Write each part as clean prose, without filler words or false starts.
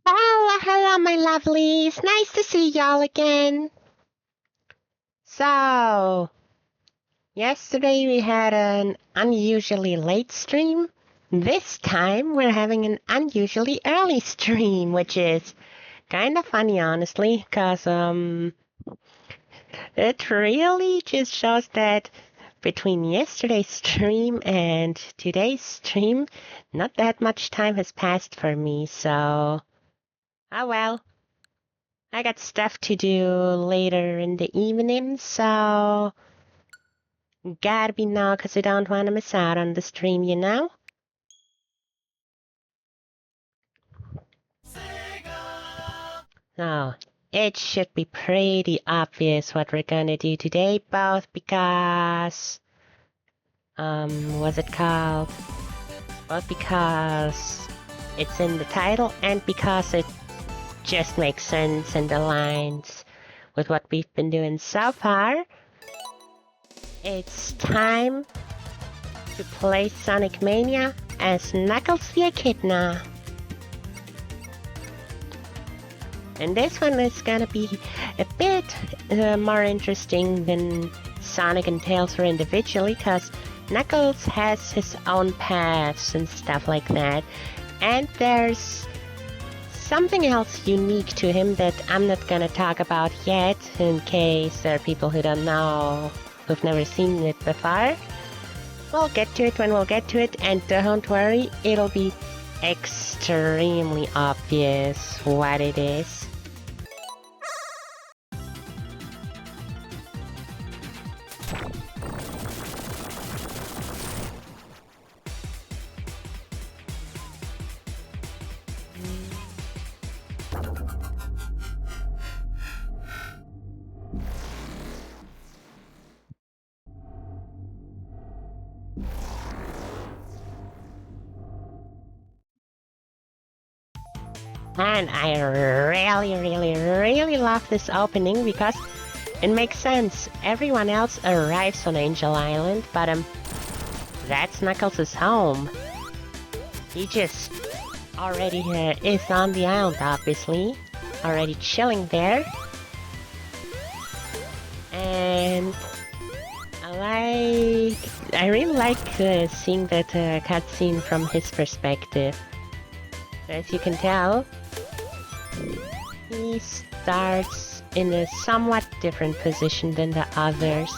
Hello, hello, my lovelies. Nice to see y'all again. So, yesterday we had an unusually late stream. This time we're having an unusually early stream, which is kind of funny, honestly, because it really just shows that between yesterday's stream and today's stream, not that much time has passed for me, so oh well. I got stuff to do later in the evening, so gotta be now because I don't want to miss out on the stream, you know? So, it should be pretty obvious what we're gonna do today, both because, what's it called? Both because it's in the title and because it just makes sense and aligns with what we've been doing so far. It's time to play Sonic Mania as Knuckles the Echidna. And this one is gonna be a bit more interesting than Sonic and Tails were individually, because Knuckles has his own paths and stuff like that. And there's something else unique to him that I'm not gonna talk about yet, in case there are people who don't know, who've never seen it before. We'll get to it when we'll get to it, and don't worry, it'll be extremely obvious what it is. And I really love this opening because it makes sense. Everyone else arrives on Angel Island, but that's Knuckles' home. He just already is on the island, obviously. Already chilling there. And I really like seeing that cutscene from his perspective. As you can tell, he starts in a somewhat different position than the others.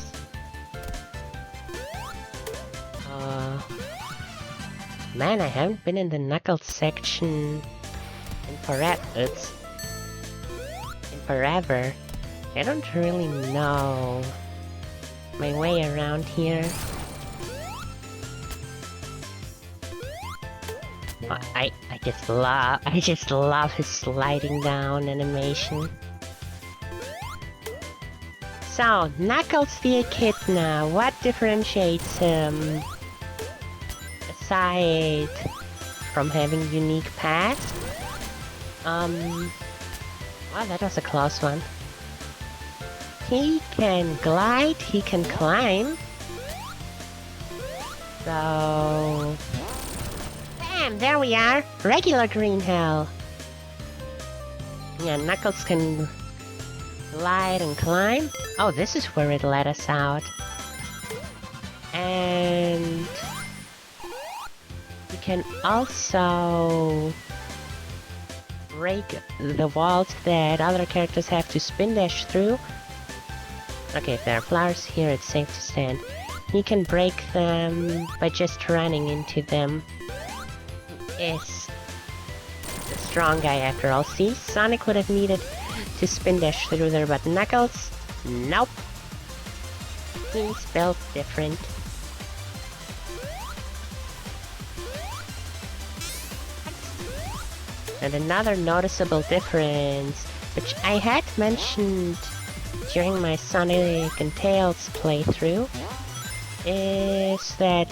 Man, I haven't been in the Knuckles section in forever. I don't really know my way around here. I just love his sliding down animation. So, Knuckles the Echidna, what differentiates him aside from having unique paths? Wow, that was a close one. He can glide, he can climb. So... Bam! There we are! Regular green hell! Yeah, Knuckles can glide and climb. Oh, this is where it let us out. And... you can also break the walls that other characters have to spin dash through. Okay, if there are flowers here, it's safe to stand. He can break them by just running into them. Is the strong guy after all. See, Sonic would have needed to spin dash through there, but Knuckles, nope. He's built different. And another noticeable difference, which I had mentioned during my Sonic and Tails playthrough, is that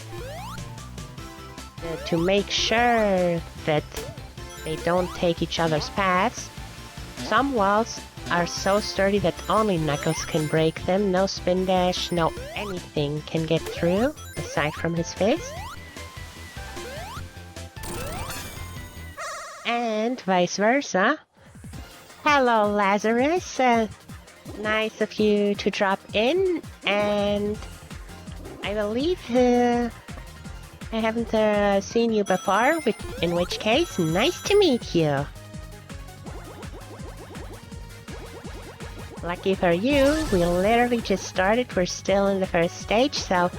to make sure that they don't take each other's paths, some walls are so sturdy that only Knuckles can break them. No spin dash, no anything can get through, aside from his fist. And and vice versa. Hello, Lazarus. Nice of you to drop in, and I believe I haven't seen you before, in which case, nice to meet you. Lucky for you, we literally just started. We're still in the first stage, so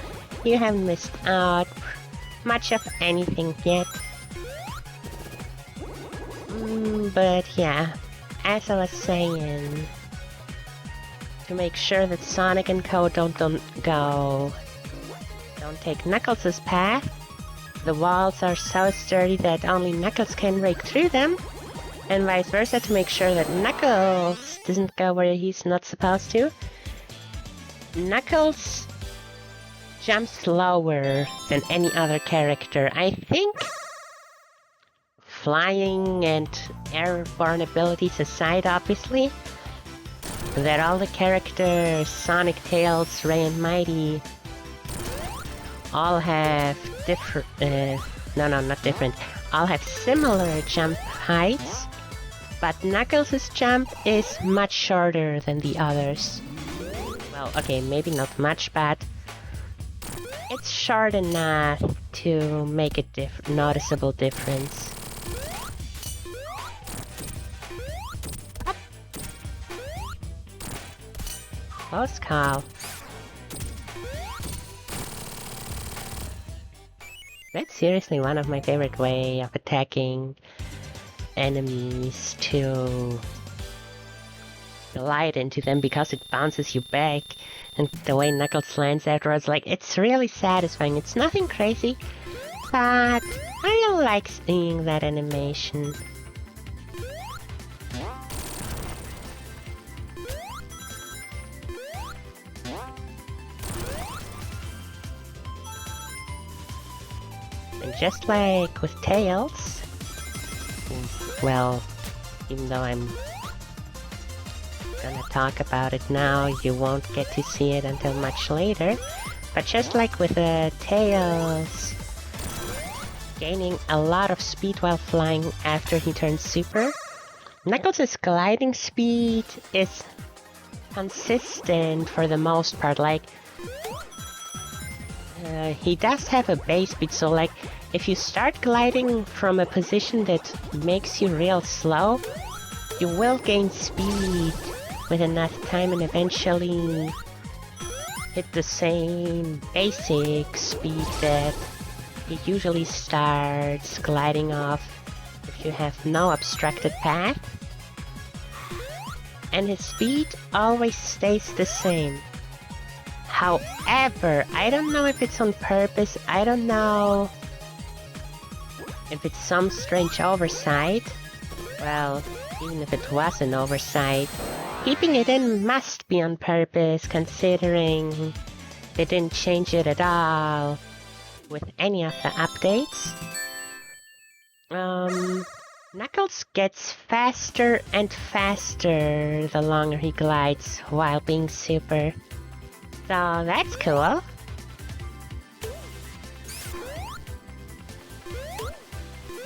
you haven't missed out much of anything yet. But yeah, as I was saying, to make sure that Sonic and Co. don't take Knuckles' path. The walls are so sturdy that only Knuckles can break through them, and vice versa to make sure that Knuckles doesn't go where he's not supposed to. Knuckles jumps lower than any other character. I think flying and airborne abilities aside, obviously, that all the characters, Sonic, Tails, Ray, and Mighty, all have different, not different, all have similar jump heights, but Knuckles' jump is much shorter than the others. Well, okay, maybe not much, but it's short enough to make a noticeable difference. Close call. That's seriously one of my favorite way of attacking enemies, to glide into them because it bounces you back, and the way Knuckles lands afterwards, like, it's really satisfying. It's nothing crazy, but I really like seeing that animation. And just like with Tails, well, even though I'm gonna talk about it now, you won't get to see it until much later, but just like with Tails gaining a lot of speed while flying after he turns super, Knuckles' gliding speed is consistent for the most part. Like, he does have a base speed, so like, if you start gliding from a position that makes you real slow, you will gain speed with enough time and eventually hit the same basic speed that he usually starts gliding off if you have no obstructed path. And his speed always stays the same. However, I don't know if it's on purpose, I don't know if it's some strange oversight. Well, even if it was an oversight, keeping it in must be on purpose, considering they didn't change it at all with any of the updates. Knuckles gets faster and faster the longer he glides while being super. So that's cool.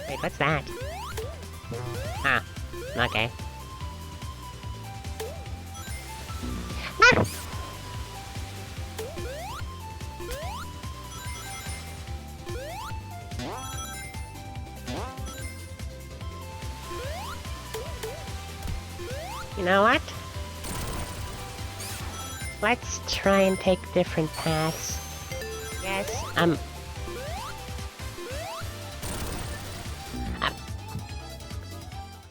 Wait, what's that? Ah, okay. Ah! You know what? Let's try and take different paths. Yes,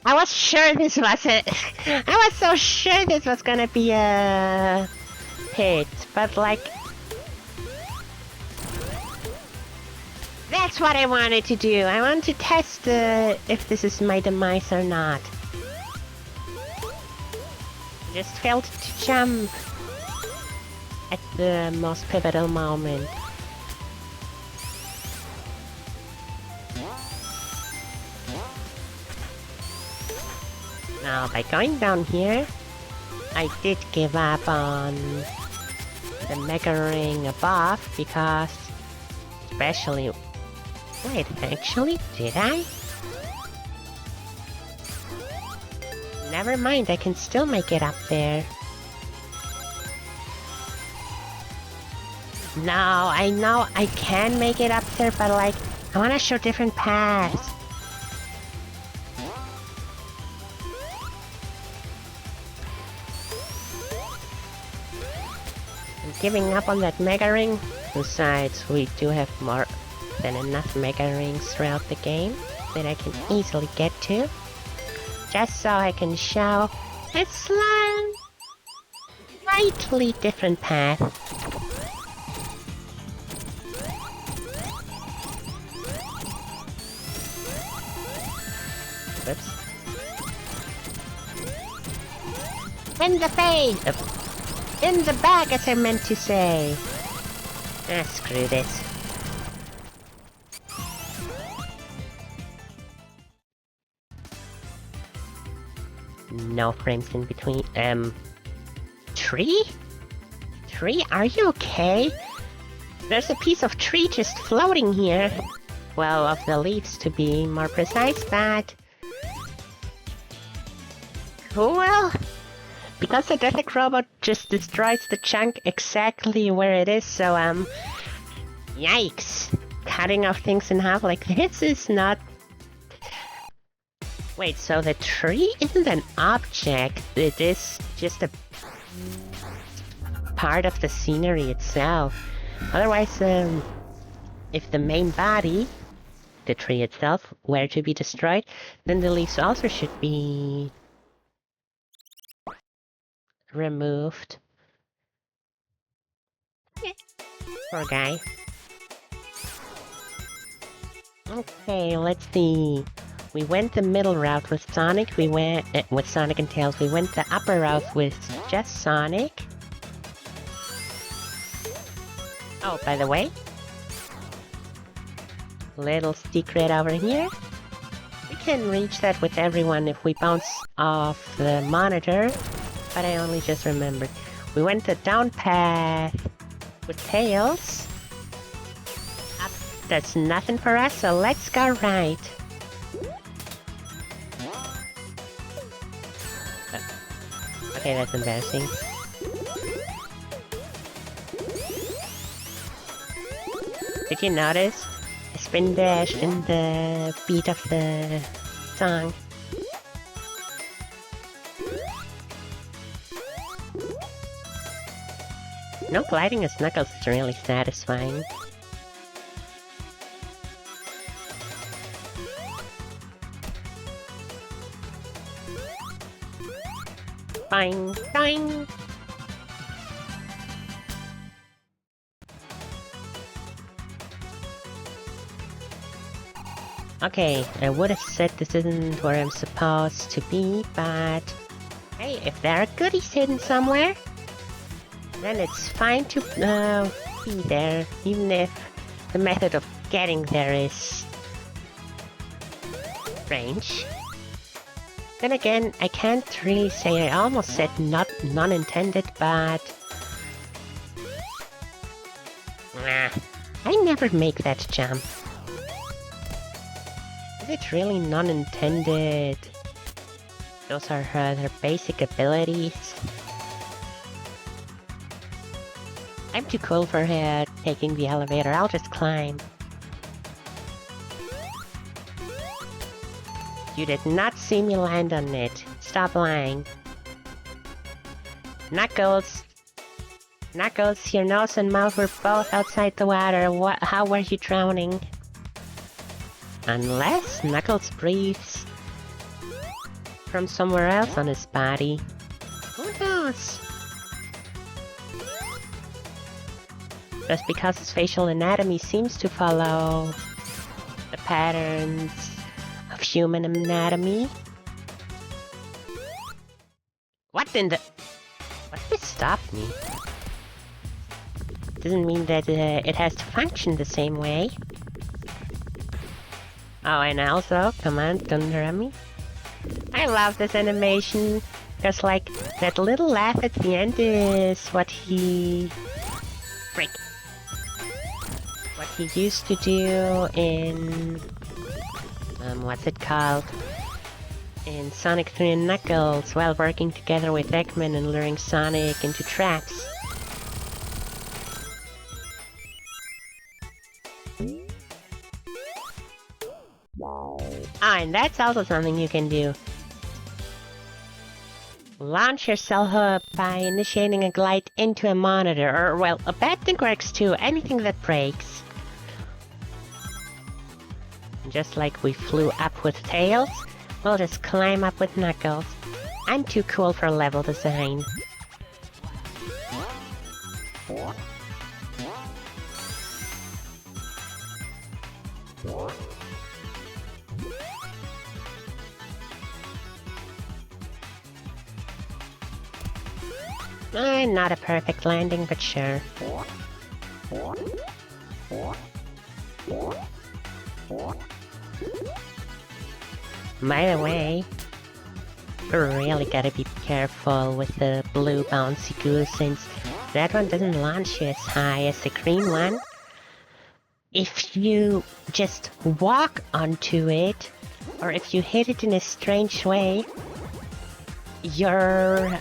I was sure this was it. I was so sure this was gonna be a pit, but like, that's what I wanted to do. I wanted to test if this is my demise or not. Just failed to jump at the most pivotal moment. Now, by going down here, I did give up on the Mega Ring above because, especially... Wait, actually, did I? Never mind, I can still make it up there. No, I know I can make it up there, but like, I want to show different paths. I'm giving up on that Mega Ring. Besides, we do have more than enough Mega Rings throughout the game that I can easily get to. Just so I can show a slightly different path. Whoops. In the face! In the back, as I meant to say. Ah, screw this. No frames in between. Tree? Tree, are you okay? There's a piece of tree just floating here. Well, of the leaves to be more precise, but... Cool. Because the Death Robot just destroys the chunk exactly where it is, so, yikes. Cutting off things in half like this is not... Wait, so the tree isn't an object, it is just a part of the scenery itself. Otherwise, if the main body, the tree itself, were to be destroyed, then the leaves also should be removed. Poor guy. Okay, let's see. We went the middle route with Sonic, we went with Sonic and Tails, we went the upper route with just Sonic. Oh, by the way, little secret over here. We can reach that with everyone if we bounce off the monitor, but I only just remembered. We went the down path with Tails. Up, that's nothing for us, so let's go right. Okay, that's embarrassing. Did you notice? A spin dash in the beat of the song. No gliding as Knuckles is really satisfying. Boing, boing! Okay, I would have said this isn't where I'm supposed to be, but... Hey, if there are goodies hidden somewhere, then it's fine to be there, even if the method of getting there is... strange. Then again, I can't really say. I almost said not non-intended, but... Nah, I never make that jump. Is it really non-intended? Those are her basic abilities. I'm too cool for her taking the elevator, I'll just climb. You did not see me land on it. Stop lying. Knuckles! Knuckles, your nose and mouth were both outside the water. How were you drowning? Unless Knuckles breathes from somewhere else on his body. Who knows? Just because his facial anatomy seems to follow the patterns of human anatomy. What in the... What did stop me? Doesn't mean that it has to function the same way. Oh, and also, come on, don't interrupt me. I love this animation, because like, that little laugh at the end is what he... Break. What he used to do in... what's it called? in Sonic 3 and Knuckles while working together with Eggman and luring Sonic into traps. Ah, and that's also something you can do. Launch yourself up by initiating a glide into a monitor, or, well, a Badnik works too, anything that breaks. Just like we flew up with Tails, we'll just climb up with Knuckles. I'm too cool for level design. Not a perfect landing, but sure. By the way, you really gotta be careful with the blue bouncy goose, since that one doesn't launch you as high as the green one. If you just walk onto it, or if you hit it in a strange way, you're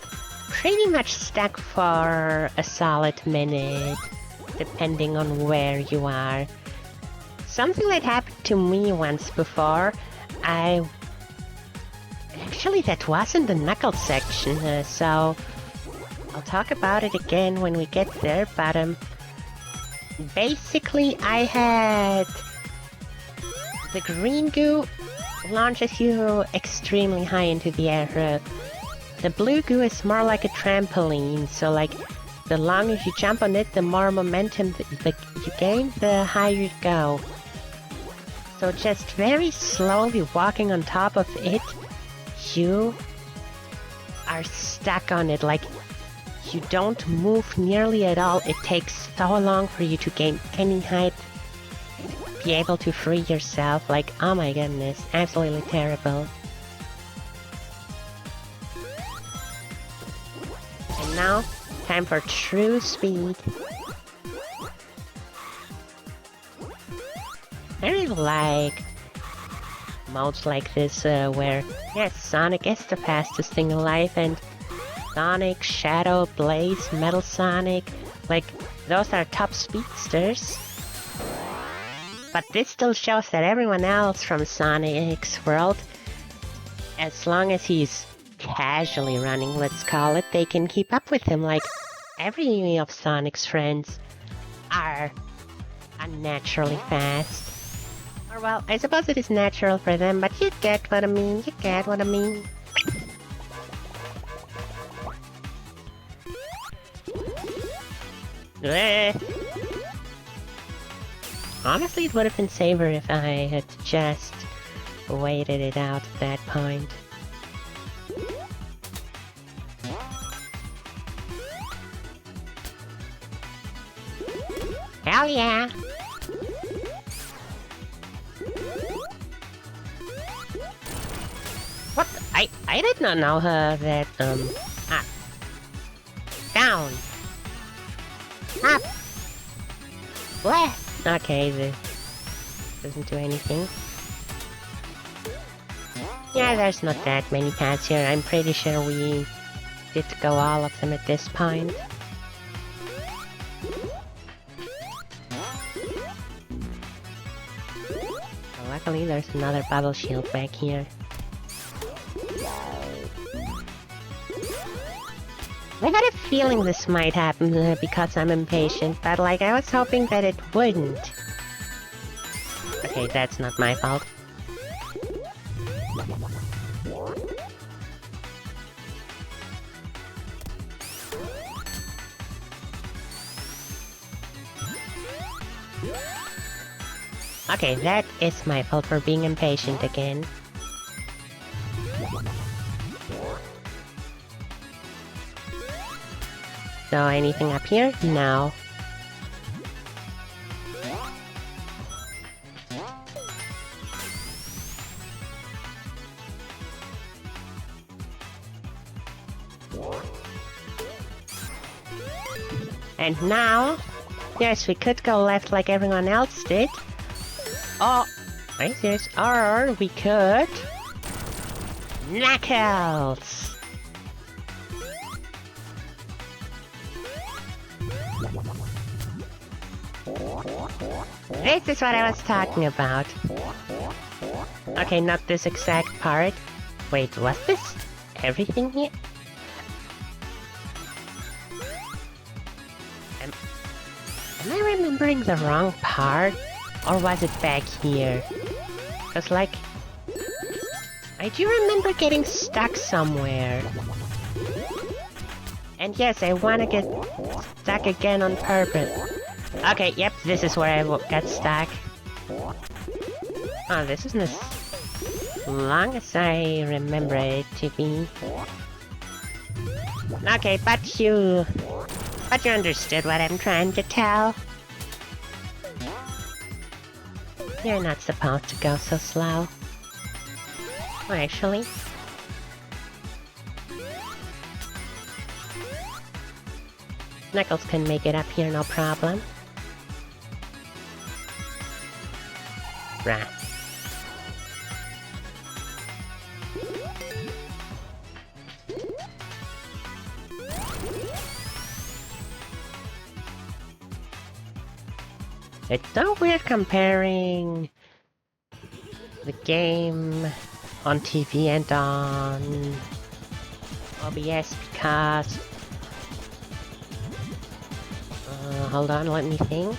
pretty much stuck for a solid minute, depending on where you are. Something that happened to me once before, Actually, that wasn't the Knuckles section, so I'll talk about it again when we get there, but basically I had the green goo launches you extremely high into the air. The blue goo is more like a trampoline, so like the longer you jump on it, the more momentum that you gain, the higher you go. So just very slowly walking on top of it, you are stuck on it, like you don't move nearly at all. It takes so long for you to gain any height, be able to free yourself, like, oh my goodness, absolutely terrible. And now, time for true speed. I really like modes like this, where, yes, Sonic is the fastest thing alive, and Sonic, Shadow, Blaze, Metal Sonic, like, those are top speedsters. But this still shows that everyone else from Sonic's world, as long as he's casually running, let's call it, they can keep up with him. Like, every of Sonic's friends are unnaturally fast. Or, well, I suppose it is natural for them, but you get what I mean, you get what I mean. Honestly, it would have been safer if I had just waited it out at that point. Hell yeah! What? I did not know that, up. Down. Up. Left. Okay, this doesn't do anything. Yeah, there's not that many paths here. I'm pretty sure we did go all of them at this point. Well, luckily, there's another bubble shield back here. I got a feeling this might happen because I'm impatient, but like I was hoping that it wouldn't. Okay, that's not my fault. Okay, that is my fault for being impatient again. So, anything up here? No. And now, yes, we could go left like everyone else did. Oh, are you serious? Or we could Knuckles! This is what I was talking about. Okay, not this exact part. Wait, was this everything here? Am I remembering the wrong part? Or was it back here? Cause like... I do remember getting stuck somewhere. And yes, I wanna get stuck again on purpose. Okay, yep, this is where I got stuck. Oh, this isn't as long as I remember it to be. Okay, but you understood what I'm trying to tell. You're not supposed to go so slow. Oh, actually. Knuckles can make it up here, no problem. Right. It's so weird comparing the game on TV and on OBS because... hold on, let me think.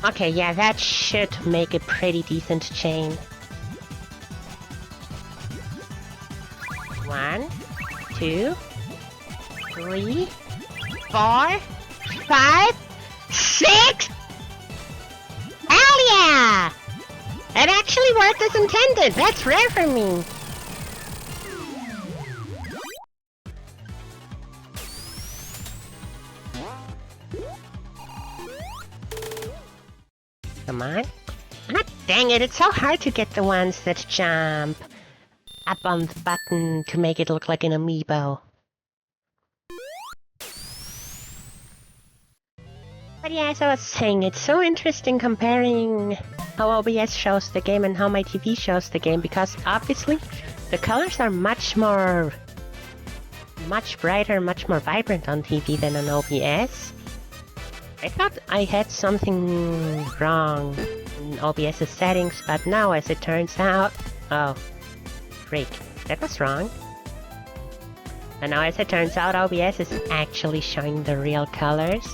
Okay, yeah, that should make a pretty decent chain. 1, 2, 3, 4, 5, 6! Hell yeah! It actually worked as intended! That's rare for me! Come on. Ah, dang it, it's so hard to get the ones that jump up on the button to make it look like an amiibo. But yeah, as I was saying, it's so interesting comparing how OBS shows the game and how my TV shows the game, because obviously the colors are much brighter, much more vibrant on TV than on OBS. I thought I had something wrong in OBS's settings, but now as it turns out... Oh, freak, that was wrong. And now as it turns out, OBS is actually showing the real colors,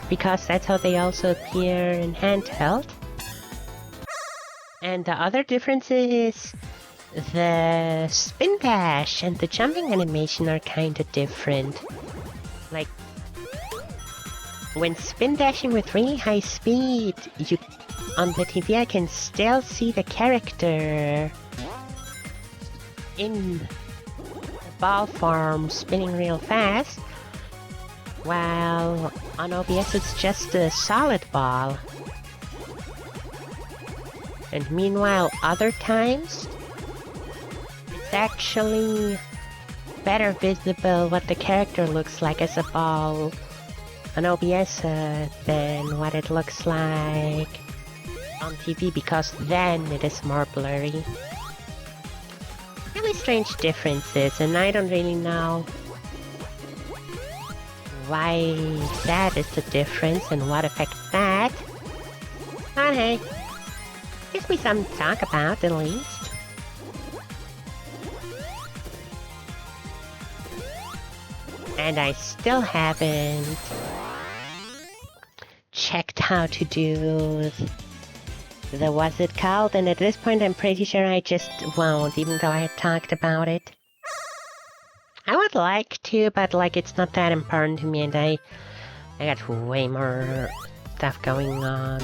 because that's how they also appear in handheld. And the other difference is the spin dash and the jumping animation are kinda different. Like, when spin dashing with really high speed, on the TV I can still see the character in ball form spinning real fast, while on OBS it's just a solid ball. And meanwhile, other times, it's actually better visible what the character looks like as a ball on OBS than what it looks like on TV, because then it is more blurry. Really strange differences, and I don't really know why that is the difference and what affects that. But hey, gives me something to talk about at least. And I still haven't checked how to do the what's it called, and at this point I'm pretty sure I just won't, even though I had talked about it. I would like to, but like it's not that important to me, and I got way more stuff going on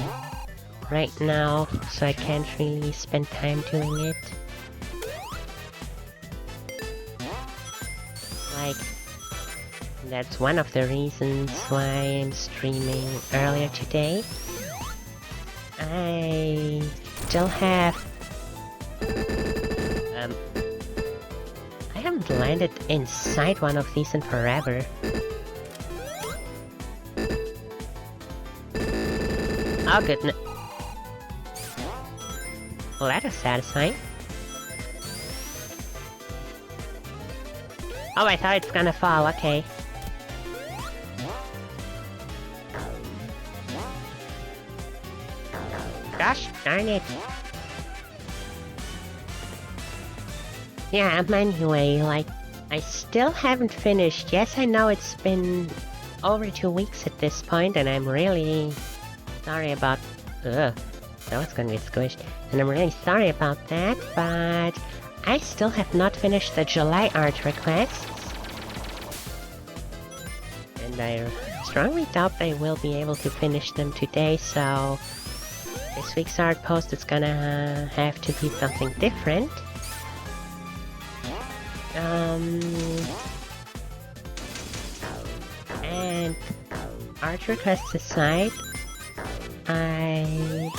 right now, so I can't really spend time doing it. Like, that's one of the reasons why I'm streaming earlier today. I still have... I haven't landed inside one of these in forever. Oh goodness. Well, that was satisfying. Oh, I thought it's gonna fall, okay. Gosh darn it. Yeah, anyway, like, I still haven't finished. Yes, I know it's been over 2 weeks at this point, and I'm really sorry about... Ugh, that was gonna be squished. And I'm really sorry about that, but I still have not finished the July art requests. And I strongly doubt I will be able to finish them today, so this week's art post is gonna have to be something different. And art requests aside, I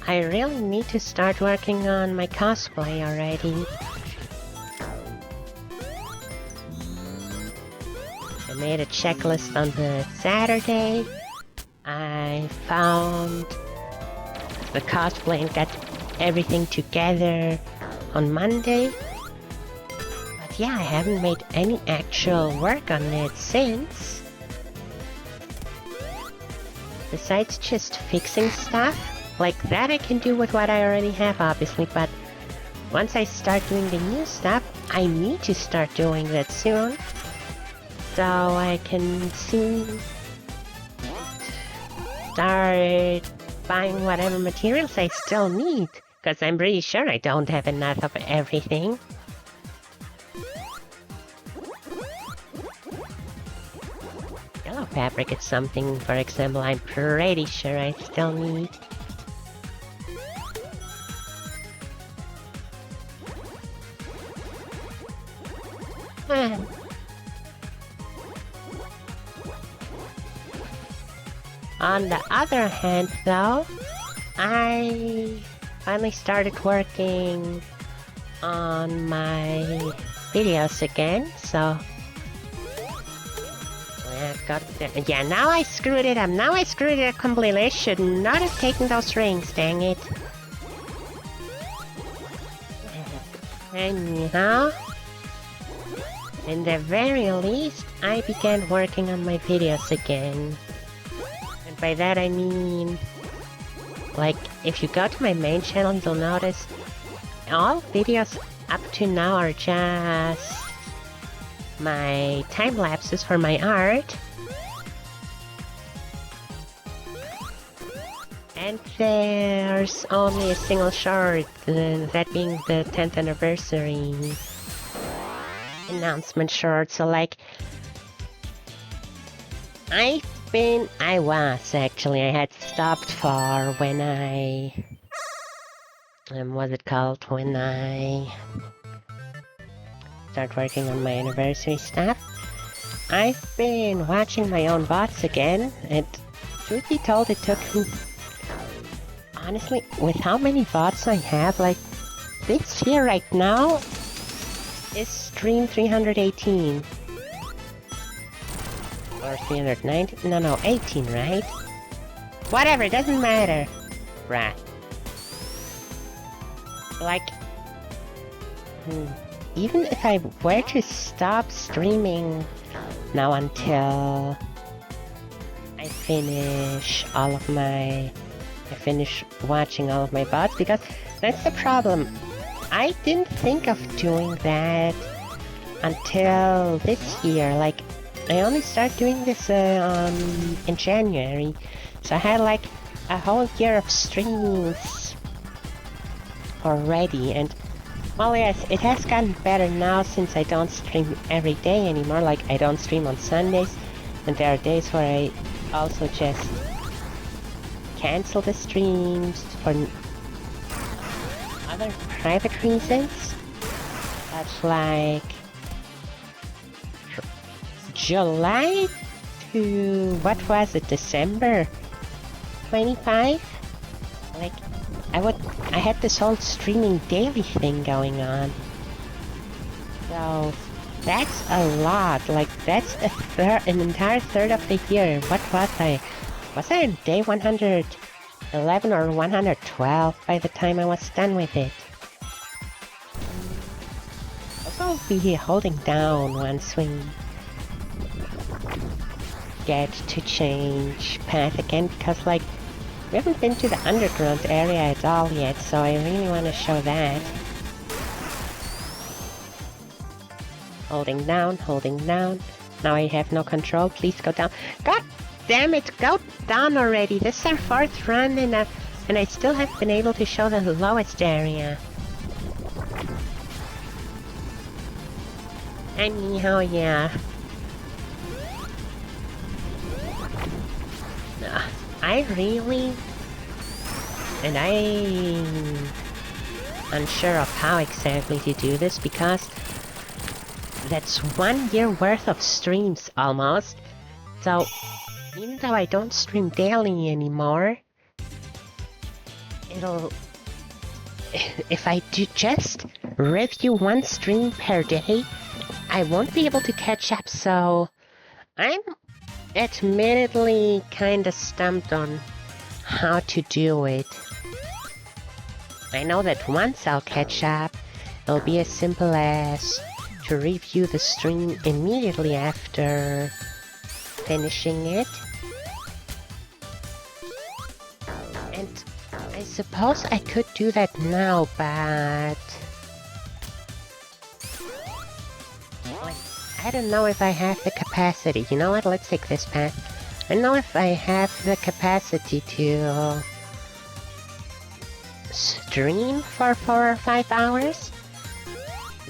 really need to start working on my cosplay already. I made a checklist on the Saturday. I found the cosplay and got everything together on Monday. But yeah, I haven't made any actual work on it since. Besides just fixing stuff, like that I can do with what I already have, obviously, but once I start doing the new stuff, I need to start doing that soon, so I can start buying whatever materials I still need, because I'm pretty sure I don't have enough of everything. Yellow fabric is something, for example, I'm pretty sure I still need. On the other hand, though, I finally started working on my videos again, so... Yeah, now I screwed it up. Now I screwed it up completely. I should not have taken those rings, dang it. Anyhow, in the very least, I began working on my videos again. And by that I mean, like, if you go to my main channel, you'll notice all videos up to now are just my time lapses for my art. And there's only a single short, that being the 10th anniversary announcement short. So like, I had stopped for when I, when I start working on my anniversary stuff. I've been watching my own VODs again, and truth be told, it took me, honestly, with how many VODs I have, like, this here right now is stream 318. Or 390? No, 18, right? Whatever, it doesn't matter. Right. Like, even if I were to stop streaming now until I finish watching all of my VODs, because that's the problem. I didn't think of doing that until this year. Like, I only started doing this in January, so I had like a whole year of streams already, and well, yes, it has gotten better now since I don't stream every day anymore. Like, I don't stream on Sundays, and there are days where I also just cancel the streams for other private reasons. That's like July to, what was it, December 25? Like, I had this whole streaming daily thing going on. So, that's a lot. Like, that's an entire third of the year. What was I? Was I on day 111 or 112 by the time I was done with it? I'll be holding down once we get to change path again, because like we haven't been to the underground area at all yet, so I really want to show that. Holding down, holding down. Now I have no control. Please go down. God damn it, go down already. This is our fourth run and I still haven't been able to show the lowest area. Anyhow, yeah. I really... And I'm unsure of how exactly to do this, because that's 1 year worth of streams almost. So even though I don't stream daily anymore, it'll... If I do just review one stream per day, I won't be able to catch up, so I'm admittedly kinda stumped on how to do it. I know that once I'll catch up, it'll be as simple as to review the stream immediately after finishing it. And I suppose I could do that now, but... I don't know if I have the capacity. You know what? Let's take this path. I don't know if I have the capacity to stream for 4 or 5 hours,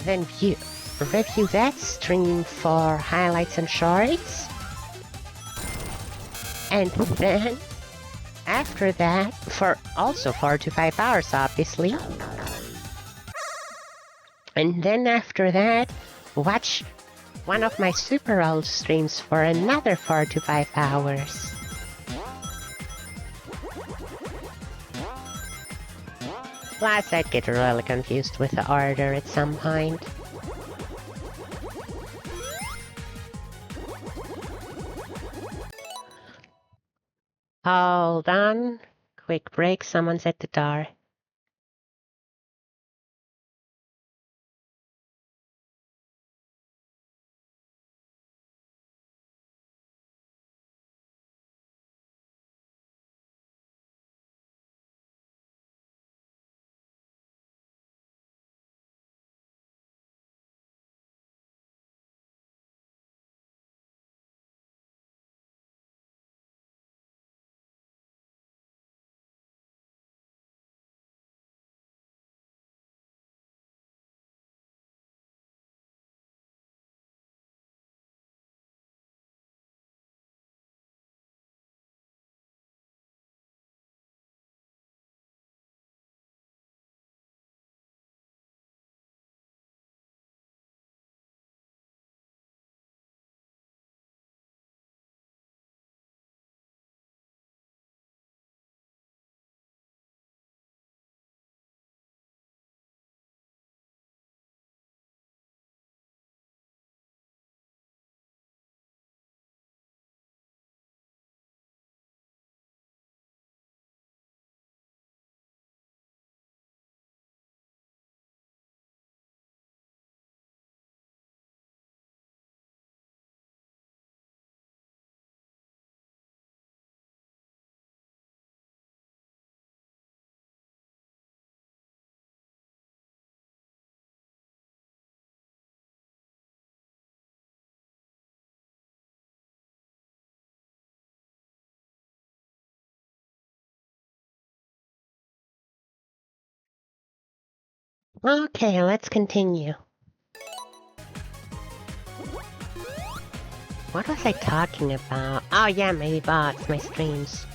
then review that stream for highlights and shorts, and then after that, for also 4 to 5 hours obviously, and then after that, watch one of my super old streams for another 4 to 5 hours. Plus, I'd get really confused with the order at some point. Hold on. Quick break, someone's at the door. Okay, let's continue. What was I talking about? Oh yeah, my bots, my streams.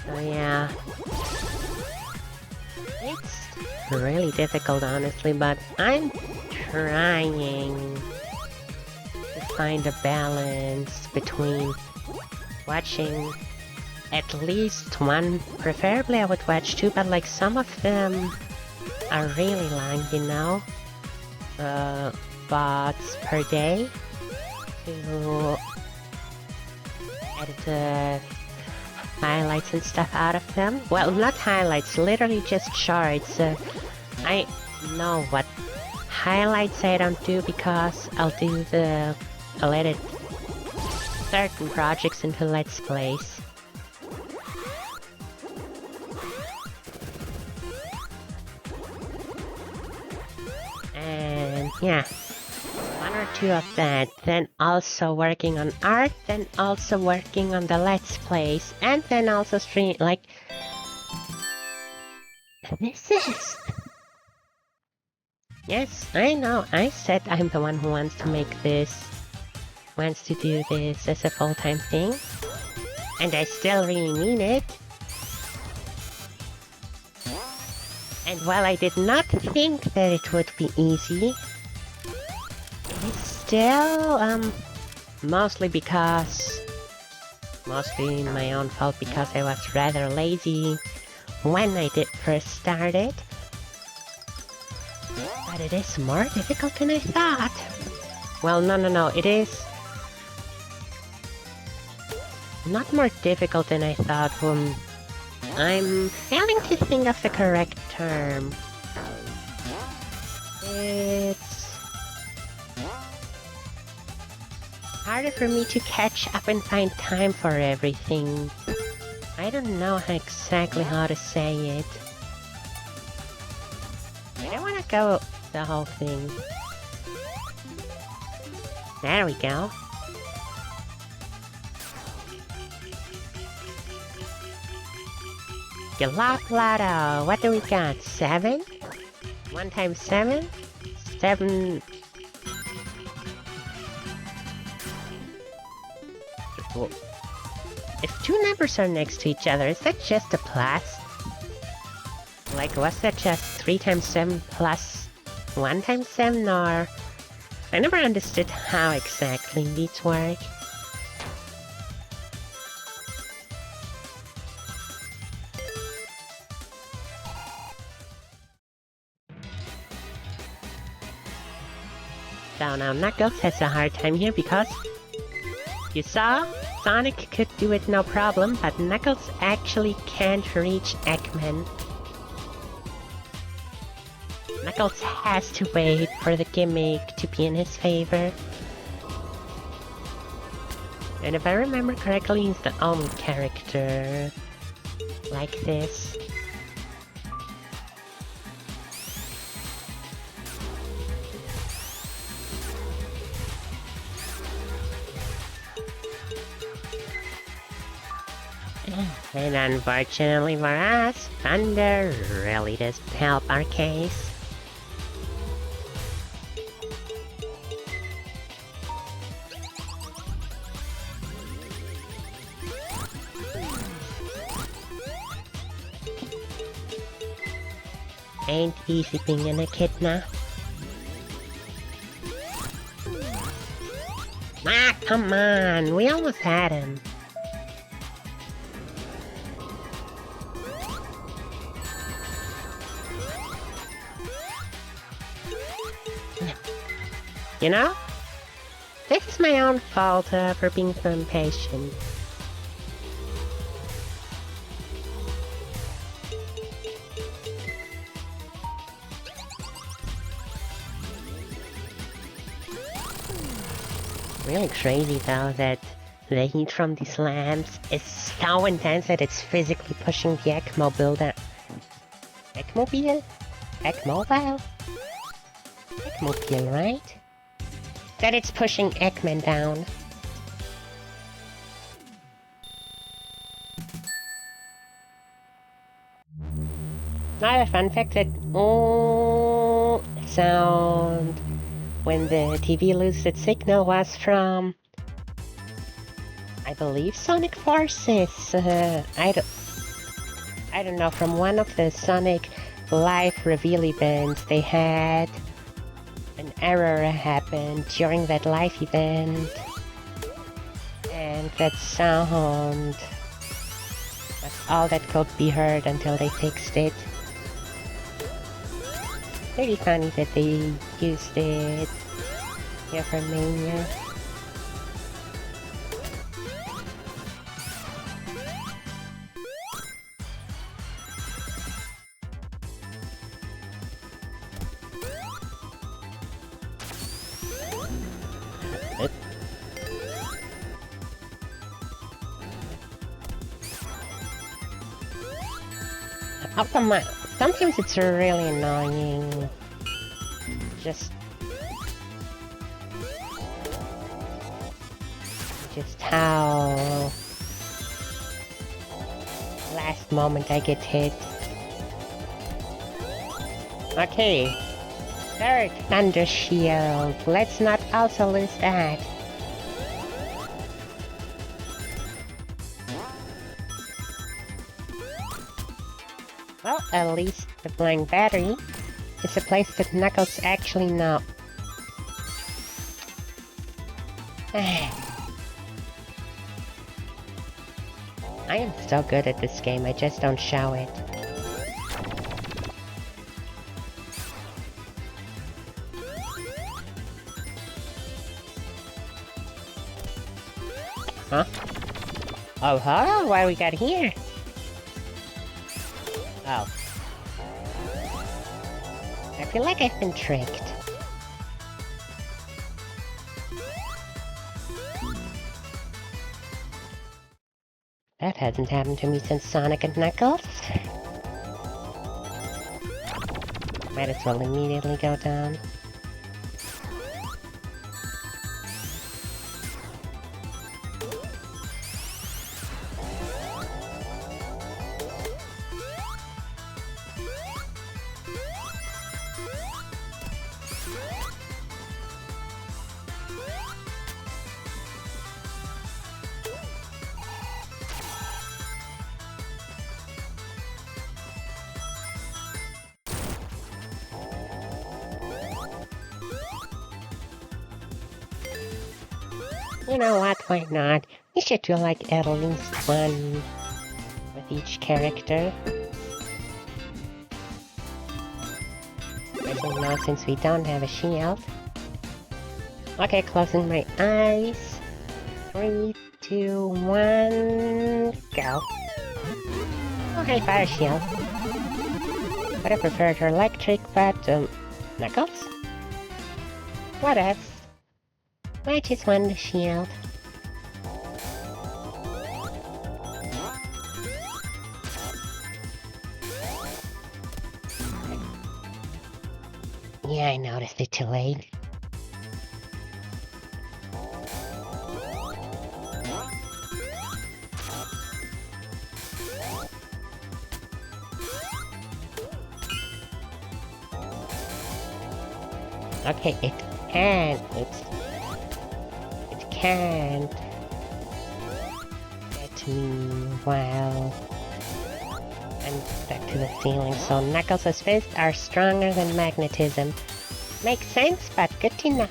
So yeah. It's really difficult, honestly, but I'm trying to find a balance between watching at least one. Preferably I would watch two, but like some of them are really long, you know? Bots per day to edit the highlights and stuff out of them. Well, not highlights, literally just shorts. I know what highlights I don't do because I'll edit certain projects into Let's Plays. And yeah, one or two of that, then also working on art, then also working on the Let's Plays, and then also stream, like, this is... Yes, I know, I said I'm the one who wants to make this, wants to do this as a full-time thing, and I still really mean it. And while I did not think that it would be easy, it's still, mostly my own fault because I was rather lazy when I did first start it. But it is more difficult than I thought. Well, no, it is not more difficult than I thought. I'm failing to think of the correct term. It's harder for me to catch up and find time for everything. I don't know exactly how to say it. I don't want to go the whole thing. There we go. Galop Lotto, what do we got? 7? 1 times 7? 7... If two numbers are next to each other, is that just a plus? Like, was that just 3 times 7 plus 1 times 7, or... I never understood how exactly these work. So now Knuckles has a hard time here because you saw Sonic could do it no problem, but Knuckles actually can't reach Eggman. Knuckles has to wait for the gimmick to be in his favor. And if I remember correctly, he's the only character like this. And unfortunately for us, Thunder really doesn't help our case. Ain't easy being an echidna. Ah, come on, we almost had him. You know? This is my own fault for being so impatient. Really crazy though that the heat from these lamps is so intense that it's physically pushing the Eggmobile down. Eggmobile? Eggmobile? Eggmobile, right? That it's pushing Eggman down. Now a fun fact that sound when the TV loses its signal was from, I believe, Sonic Forces. I don't know, from one of the Sonic live reveal events, they had an error happen during that live event. And that sound was all that could be heard until they fixed it. Pretty funny that they used it here for Mania. Oh, come on. Sometimes it's really annoying. Just how last moment I get hit. Okay. Third Thunder Shield. Let's not also lose that. Well, at least the Flying Battery is a place that Knuckles actually know. I am so good at this game, I just don't show it. Huh? Oh, huh? What do we got here? Oh. I feel like I've been tricked. That hasn't happened to me since Sonic and Knuckles. Might as well immediately go down. You know what, why not? We should do like at least one with each character. I think now since we don't have a shield. Okay, closing my eyes. 3, 2, 1, go. Okay, fire shield. Would have preferred her electric, but Knuckles? What else? I just want the shield. Yeah, I noticed it too late. Okay, it can't get me while I'm stuck to the ceiling, so Knuckles' fists are stronger than magnetism. Makes sense, but good to know.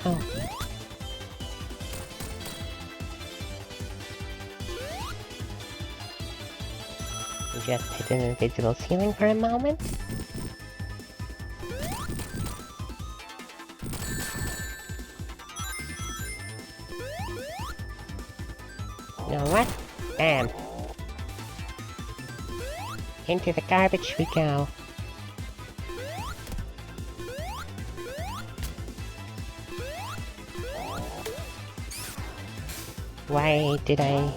We just hit an invisible ceiling for a moment. You know what? Bam. Into the garbage we go. Why did I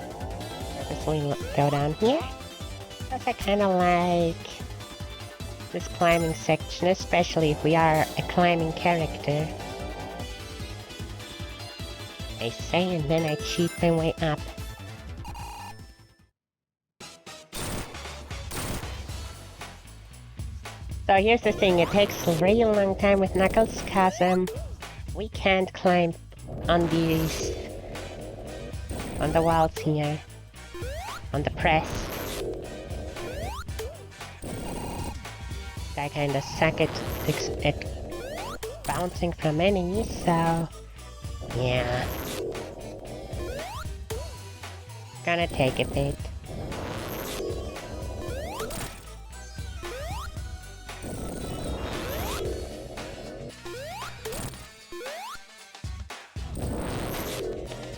purposely go down here? Because I kinda like this climbing section, especially if we are a climbing character. I say and then I cheat my way up. So here's the thing, it takes a real long time with Knuckles, cause we can't climb on these, on the walls here, on the press. I kinda suck at bouncing from enemies, so yeah. Gonna take a bit.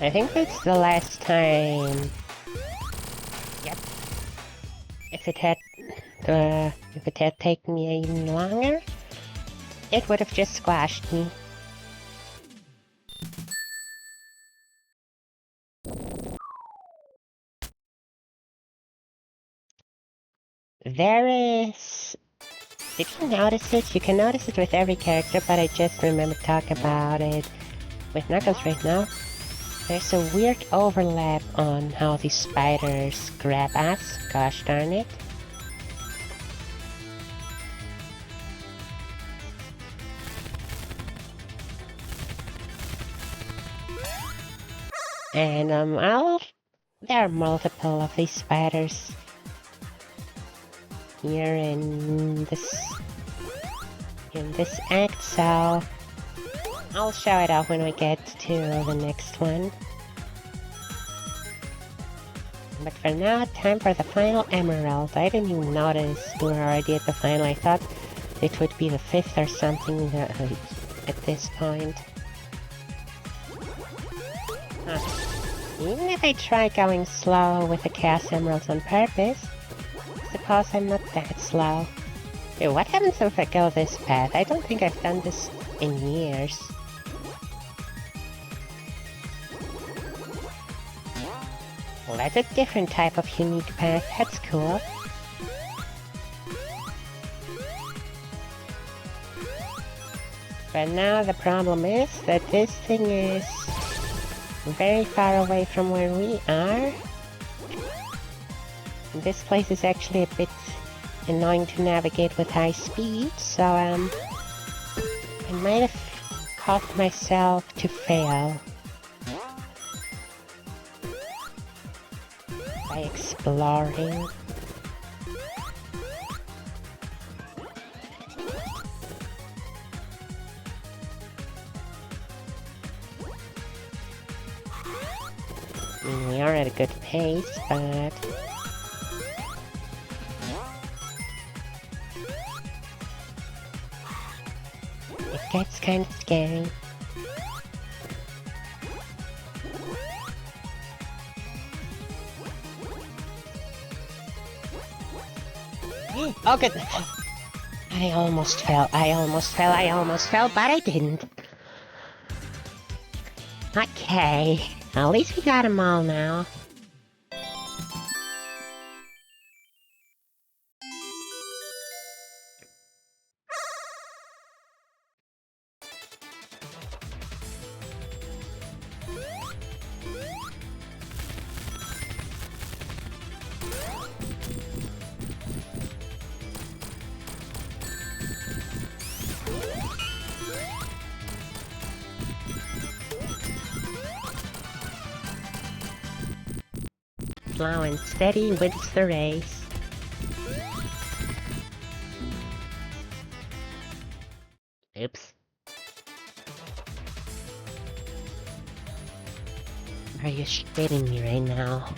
I think that's the last time. Yep. If it had taken me even longer, it would have just squashed me. There is... Did you notice it? You can notice it with every character, but I just remember talking about it with Knuckles right now. There's a weird overlap on how these spiders grab us. Gosh darn it. And there are multiple of these spiders here in this act, so I'll show it off when we get to the next one. But for now, time for the final emerald. I didn't even notice we were already at the final. I thought it would be the 5th or something at this point. Huh. Even if I try going slow with the Chaos Emeralds on purpose, I suppose I'm not that slow. Dude, what happens if I go this path? I don't think I've done this in years. Well, that's a different type of unique path. That's cool. But now the problem is that this thing is very far away from where we are. And this place is actually a bit annoying to navigate with high speed, so I might have caused myself to fail by exploring. We are at a good pace, but it gets kind of scary. Oh good. I almost fell, but I didn't. Okay, at least we got them all now. Slow and steady wins the race. Oops. Are you shitting me right now?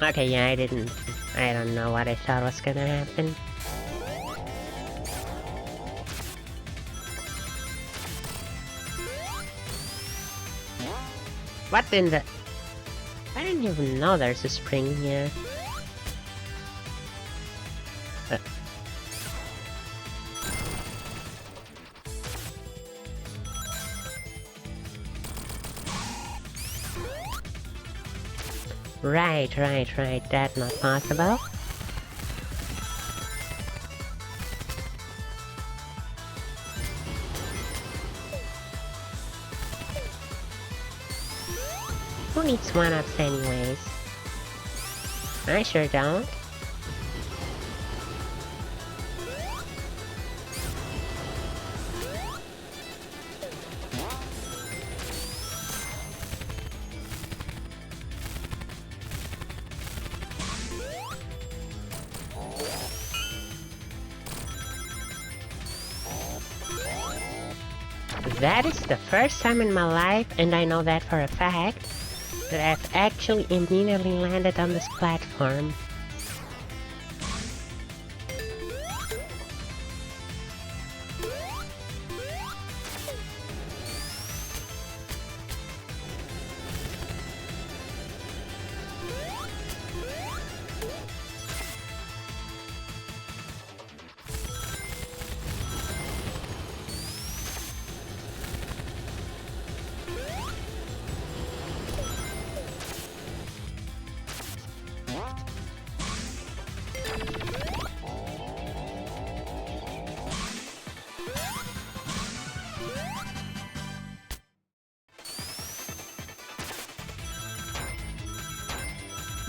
Okay, yeah, I don't know what I thought was gonna happen. What in the... I didn't even know there's a spring here. Right, that's not possible. Who needs one-ups anyways? I sure don't. That is the first time in my life, and I know that for a fact, that I've actually immediately landed on this platform.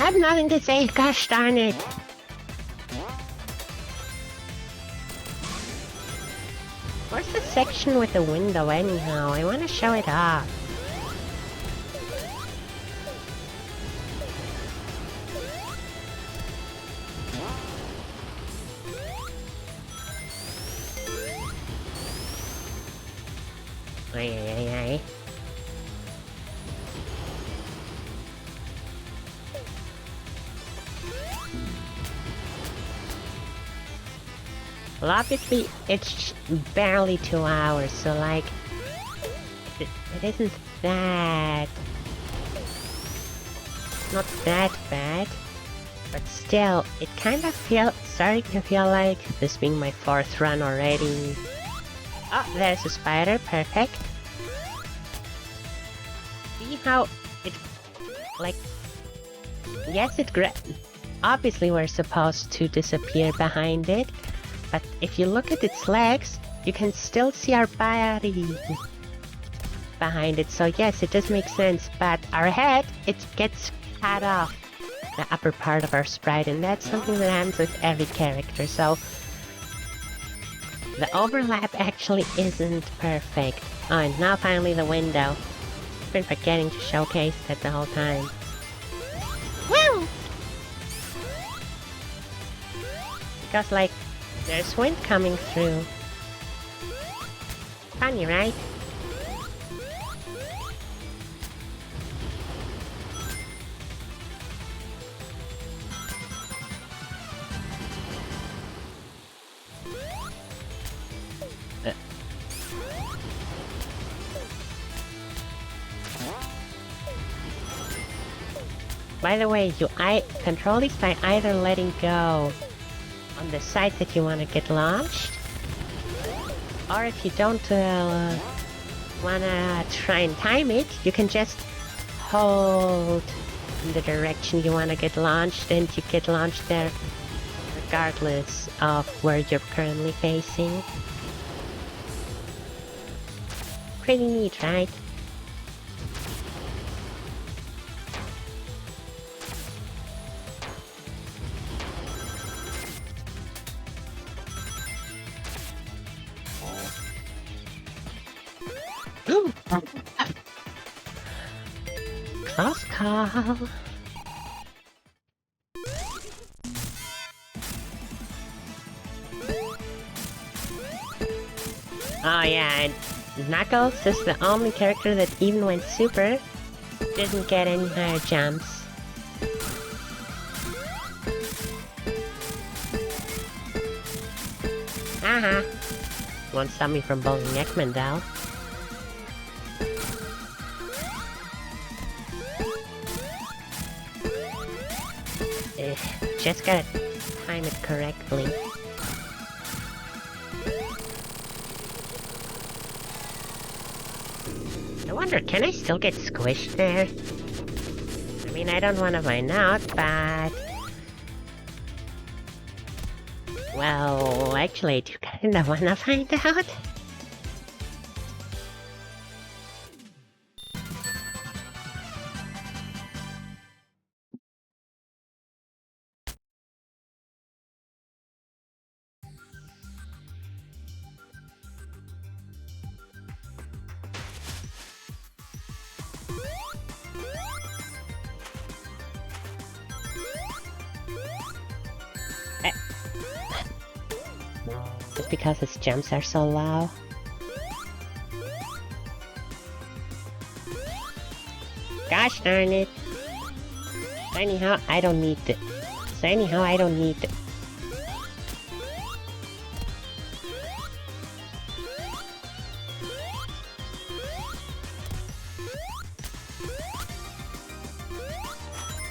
I have nothing to say, gosh darn it! Where's the section with the window anyhow? I want to show it off. Ay, ay, ay, ay. Well, obviously, it's barely 2 hours, so like, it isn't that... not that bad, but still, it kind of starting to feel like this being my 4th run already. Oh, there's a spider, perfect. See how it, like, yes, obviously we're supposed to disappear behind it, but if you look at its legs, you can still see our body behind it. So yes, it does make sense, but our head, it gets cut off, the upper part of our sprite, and that's something that happens with every character, so the overlap actually isn't perfect. Oh, and now finally the window. I've been forgetting to showcase that the whole time. Woo! Because, like, there's wind coming through. Funny, right? By the way, you control these by either letting go on the side that you want to get launched, or if you don't want to try and time it, you can just hold in the direction you want to get launched, and you get launched there regardless of where you're currently facing. Pretty neat, right? Close call. Oh yeah, and Knuckles is the only character that even when super, didn't get any higher jumps. Haha. Won't stop me from bowling Ekman though. Just gotta time it correctly. I wonder, can I still get squished there? I mean, I don't want to find out, but... well, actually, I do kinda want to find out. Just because its jumps are so low. Gosh darn it. So anyhow, I don't need it. So anyhow, I don't need it.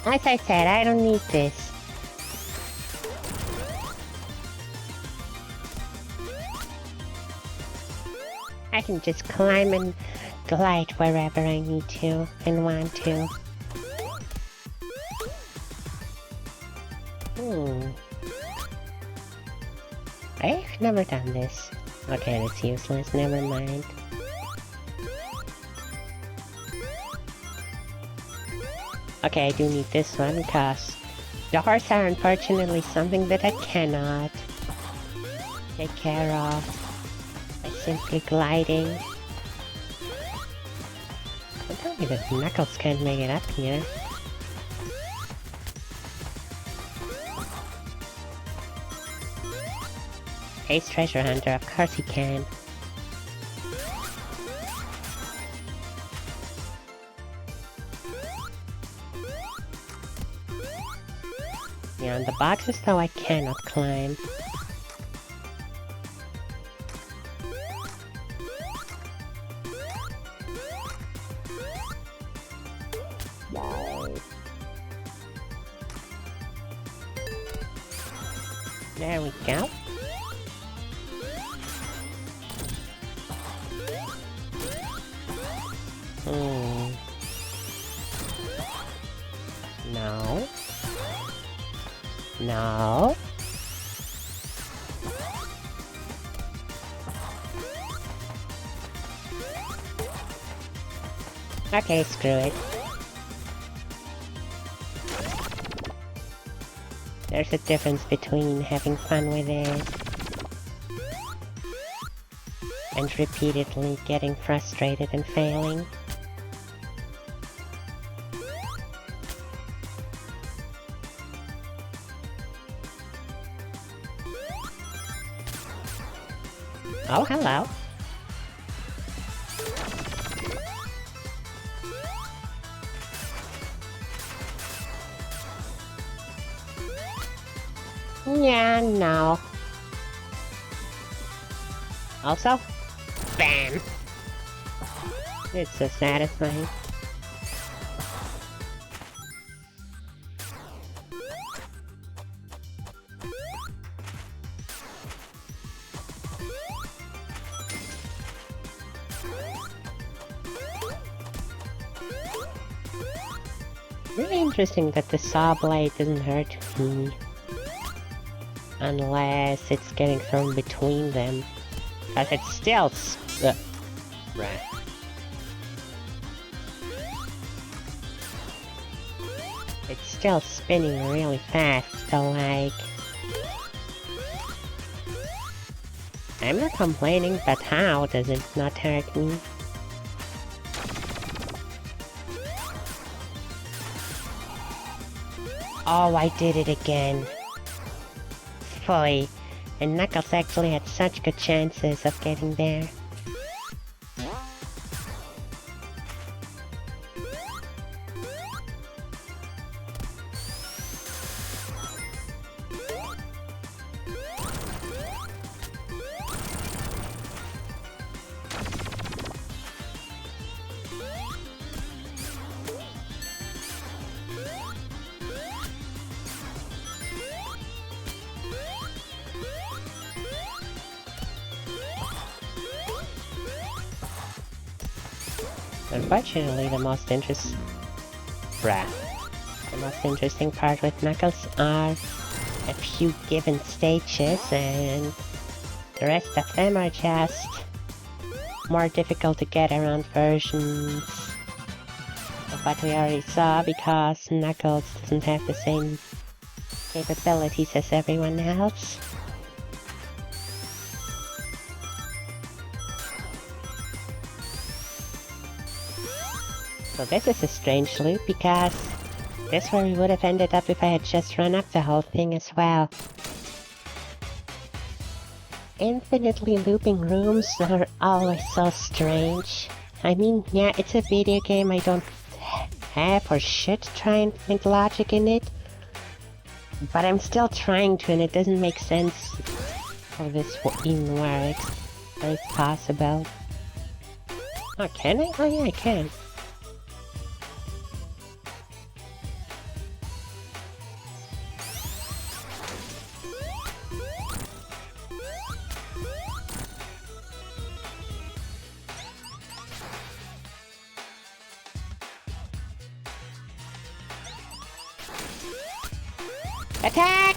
As I said, I don't need this. I can just climb and glide wherever I need to and want to. I've never done this. Okay, that's useless, never mind. Okay, I do need this one because the horse are unfortunately something that I cannot take care of by simply gliding. Don't tell me that Knuckles can't make it up here. Ace Treasure Hunter, of course he can. Yeah, on the boxes though I cannot climb. There we go. No. No. Okay, screw it. There's a difference between having fun with it and repeatedly getting frustrated and failing. Oh, hello. Yeah, no. Also, bam! It's so satisfying. Really interesting that the saw blade doesn't hurt me. Unless it's getting thrown between them. Cause it's still right. It's still spinning really fast, so like... I'm not complaining, but how does it not hurt me? Oh, I did it again. Boy, and Knuckles actually had such good chances of getting there. Unfortunately, the most interesting part with Knuckles are a few given stages, and the rest of them are just more difficult to get around versions of what we already saw, because Knuckles doesn't have the same capabilities as everyone else. So this is a strange loop, because this is where we would have ended up if I had just run up the whole thing as well. Infinitely looping rooms are always so strange. I mean, yeah, it's a video game, I don't have or should try and find logic in it. But I'm still trying to, and it doesn't make sense for this even work. But it's possible. Oh, can I? Oh yeah, I can. Attack!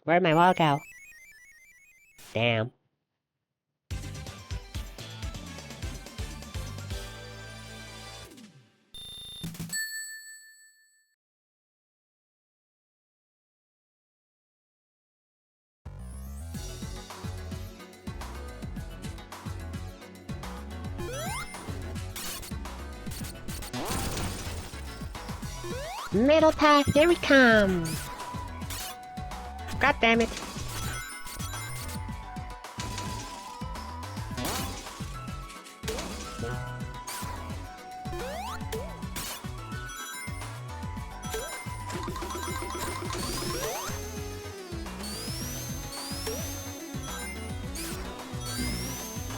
Where'd my wall go? Damn. Middle path, here we come! God damn it!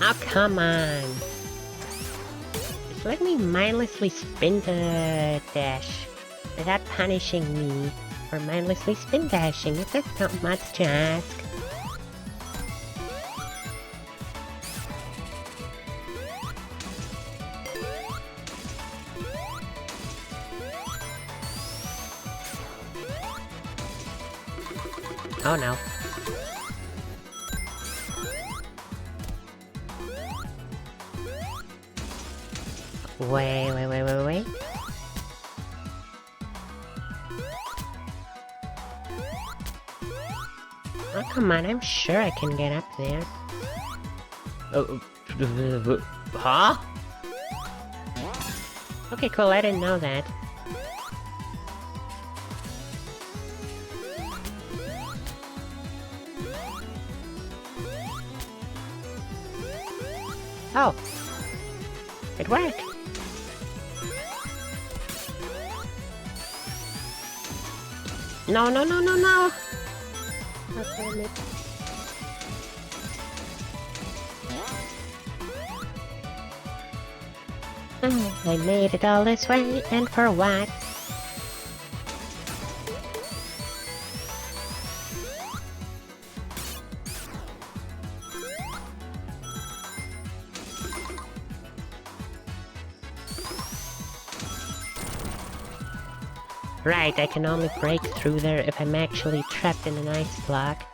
Oh, come on! Just let me mindlessly spin the dash without punishing me for mindlessly spin dashing. If that's not much to ask. Oh no. Wait. Oh, come on, I'm sure I can get up there. Huh? Okay, cool, I didn't know that. Oh. It worked. No. God damn it. I made it all this way, and for what? Right, I can only break through there if I'm actually trapped in an ice block.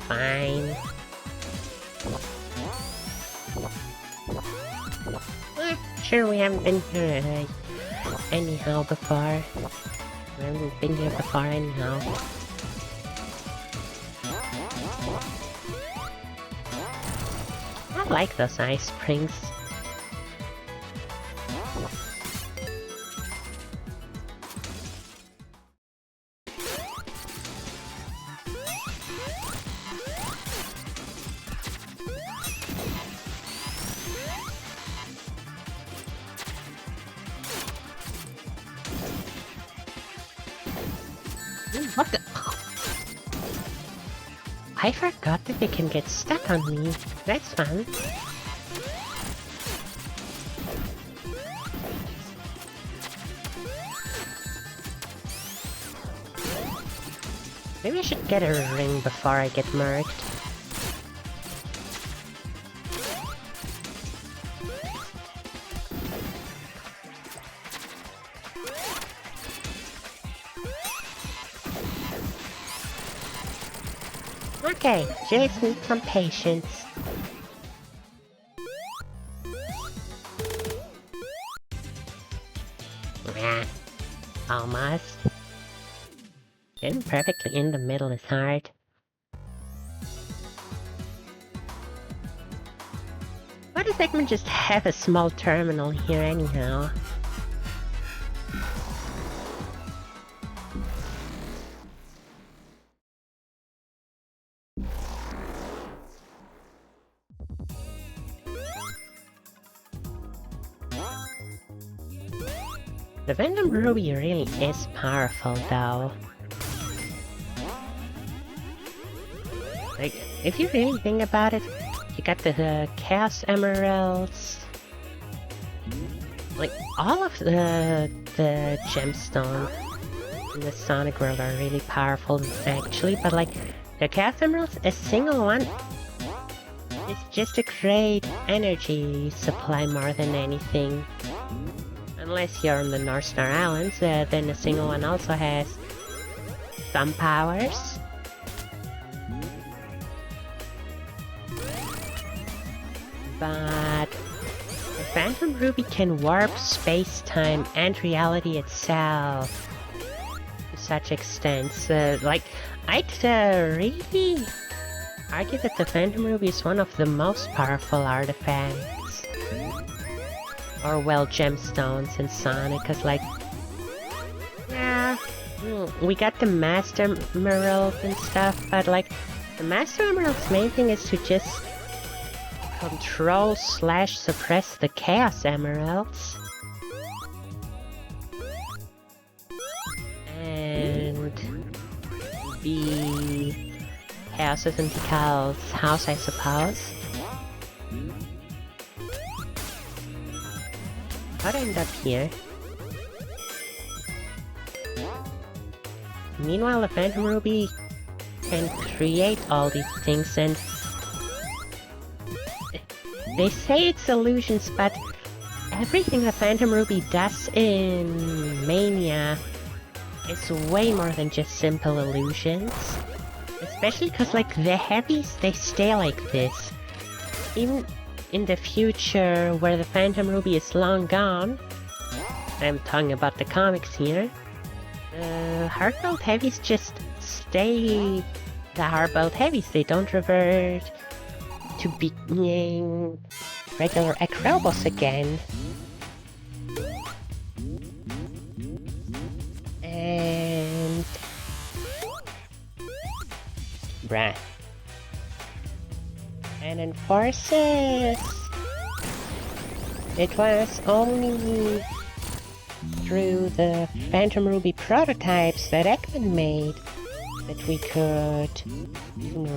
Fine. Sure, we haven't been here anyhow before. We haven't been here before anyhow. I like those ice springs. What the? I forgot that they can get stuck on me. That's fun. Maybe I should get a ring before I get murked. Okay, just need some patience. Yeah, almost. Getting perfectly in the middle is hard. Why does Eggman just have a small terminal here anyhow? The Phantom Ruby really is powerful though. Like, if you really think about it, you got the Chaos Emeralds. Like, all of the gemstones in the Sonic world are really powerful actually, but like, the Chaos Emeralds, a single one, is just a great energy supply more than anything. Unless you're on the North Star Islands, then a single one also has some powers. But the Phantom Ruby can warp space-time and reality itself to such extents. Like, I'd really argue that the Phantom Ruby is one of the most powerful artifacts. Or, well, gemstones in Sonic, cause like... Yeah, we got the Master Emerald and stuff, but like... The Master Emerald's main thing is to just... control/suppress the Chaos Emeralds. And... the... Chaos isn't Tikal's house, I suppose. How'd I end up here? Meanwhile, the Phantom Ruby can create all these things, and they say it's illusions, but everything the Phantom Ruby does in Mania is way more than just simple illusions. Especially because, like, the heavies, they stay like this. Even in the future, where the Phantom Ruby is long gone, I'm talking about the comics here, hard-boiled heavies just stay the hard-boiled heavies. They don't revert to being regular Acrobos again. And... bruh. And in Forces, it was only through the Phantom Ruby prototypes that Eggman made that we could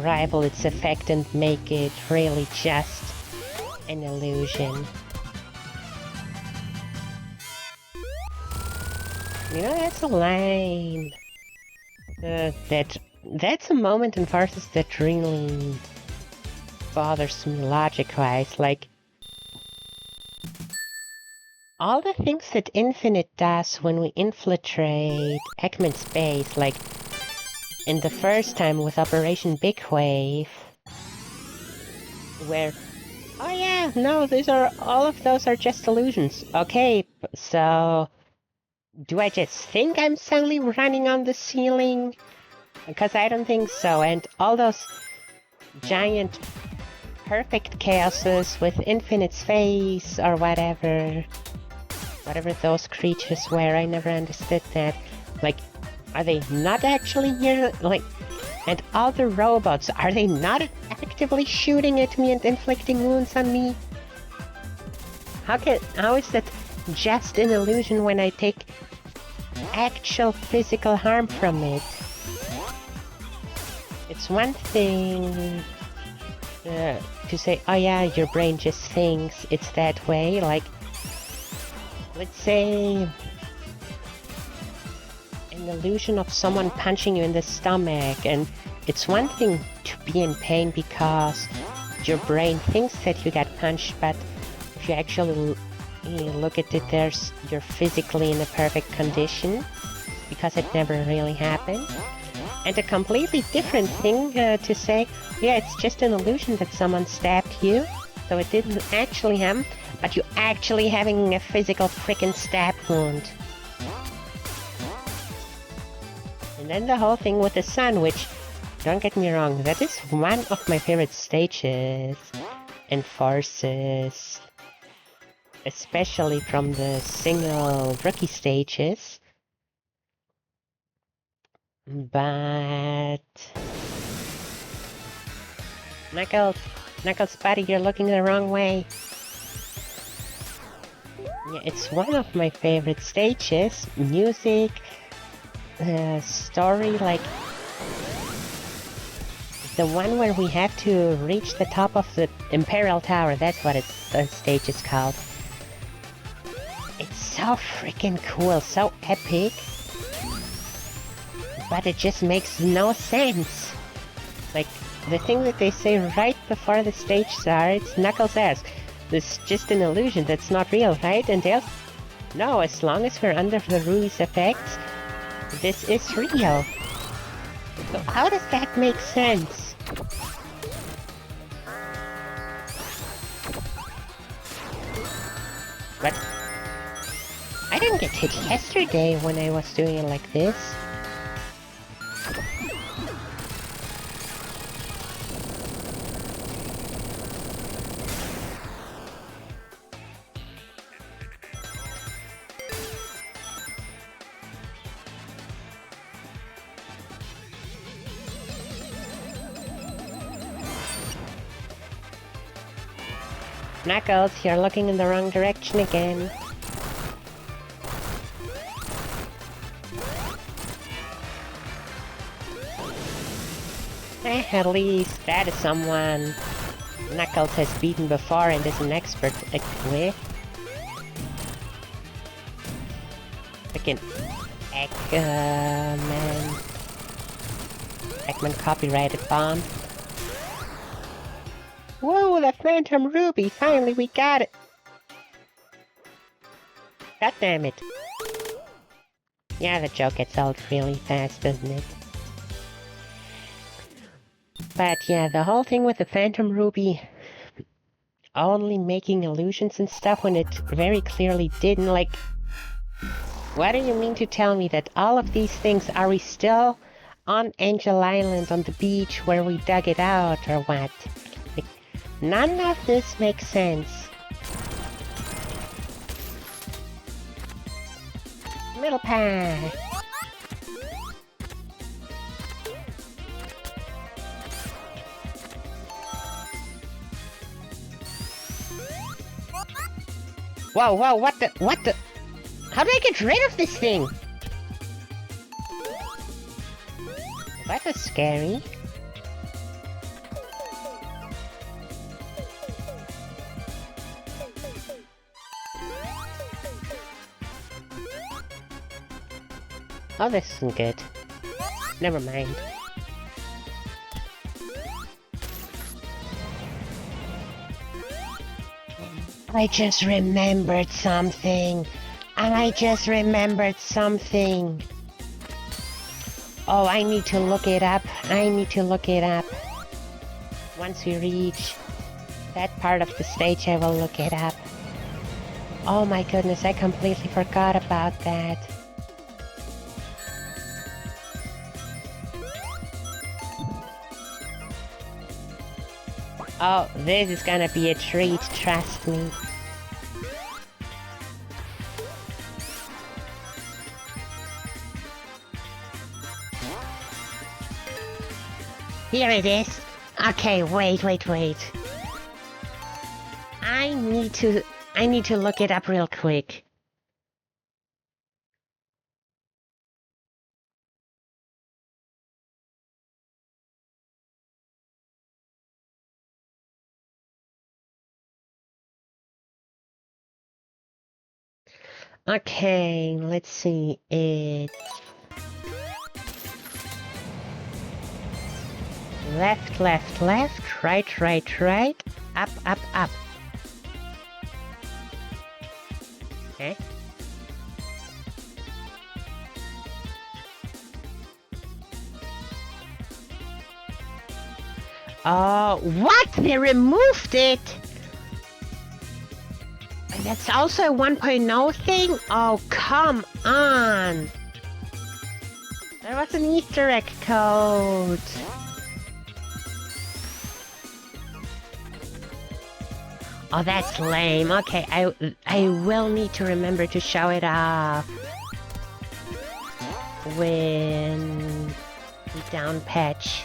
rival its effect and make it really just an illusion. You know, that's a line. That's a moment in Forces that really bothers me logic-wise. Like, all the things that Infinite does when we infiltrate Eggman's base, like in the first time with Operation Big Wave, where, oh yeah, no, all of those are just illusions. Okay, so do I just think I'm suddenly running on the ceiling? Because I don't think so. And all those giant perfect chaoses with Infinite's face or whatever those creatures were, I never understood that. Like, are they not actually here? Like, and all the robots, are they not actively shooting at me and inflicting wounds on me? How is that just an illusion when I take actual physical harm from it? It's one thing to say, oh yeah, your brain just thinks it's that way. Like, let's say an illusion of someone punching you in the stomach, and it's one thing to be in pain because your brain thinks that you got punched, but if you actually look at it, you're physically in a perfect condition because it never really happened. And a completely different thing to say, yeah, it's just an illusion that someone stabbed you, so it didn't actually happen, but you actually having a physical frickin' stab wound. And then the whole thing with the sun, which, don't get me wrong, that is one of my favorite stages and forces. Especially from the single rookie stages. But... Knuckles buddy, you're looking the wrong way. Yeah, it's one of my favorite stages. Music, story, like... The one where we have to reach the top of the Imperial Tower, that's what the stage is called. It's so freaking cool, so epic. But it just makes no sense. Like, the thing that they say right before the stage starts, Knuckles asks, this is just an illusion, that's not real, right? And they'll... No, as long as we're under the Ruby's effects, this is real. So how does that make sense? But I didn't get hit yesterday when I was doing it like this. Knuckles, you're looking in the wrong direction again. At least that is someone Knuckles has beaten before and is an expert with. Freaking Eggman copyrighted bomb. Whoa, the Phantom Ruby! Finally, we got it! God damn it. Yeah, the joke gets old really fast, doesn't it? But yeah, the whole thing with the Phantom Ruby only making illusions and stuff when it very clearly didn't, like... What do you mean to tell me that all of these things, are we still on Angel Island on the beach where we dug it out, or what? Like, none of this makes sense. Middle path. Whoa, whoa, what the? How do I get rid of this thing? That was scary. Oh, this isn't good. Never mind. I just remembered something. I just remembered something. Oh, I need to look it up. I need to look it up. Once we reach that part of the stage, I will look it up. Oh my goodness, I completely forgot about that. Oh, this is gonna be a treat, trust me. Here it is. Okay, wait. I need to look it up real quick. Okay, let's see. It's left, right, up. Okay. Oh, what? They removed it! That's also a 1.0 thing? Oh, come on! There was an Easter egg code! Oh, that's lame. Okay, I will need to remember to show it off when we down patch.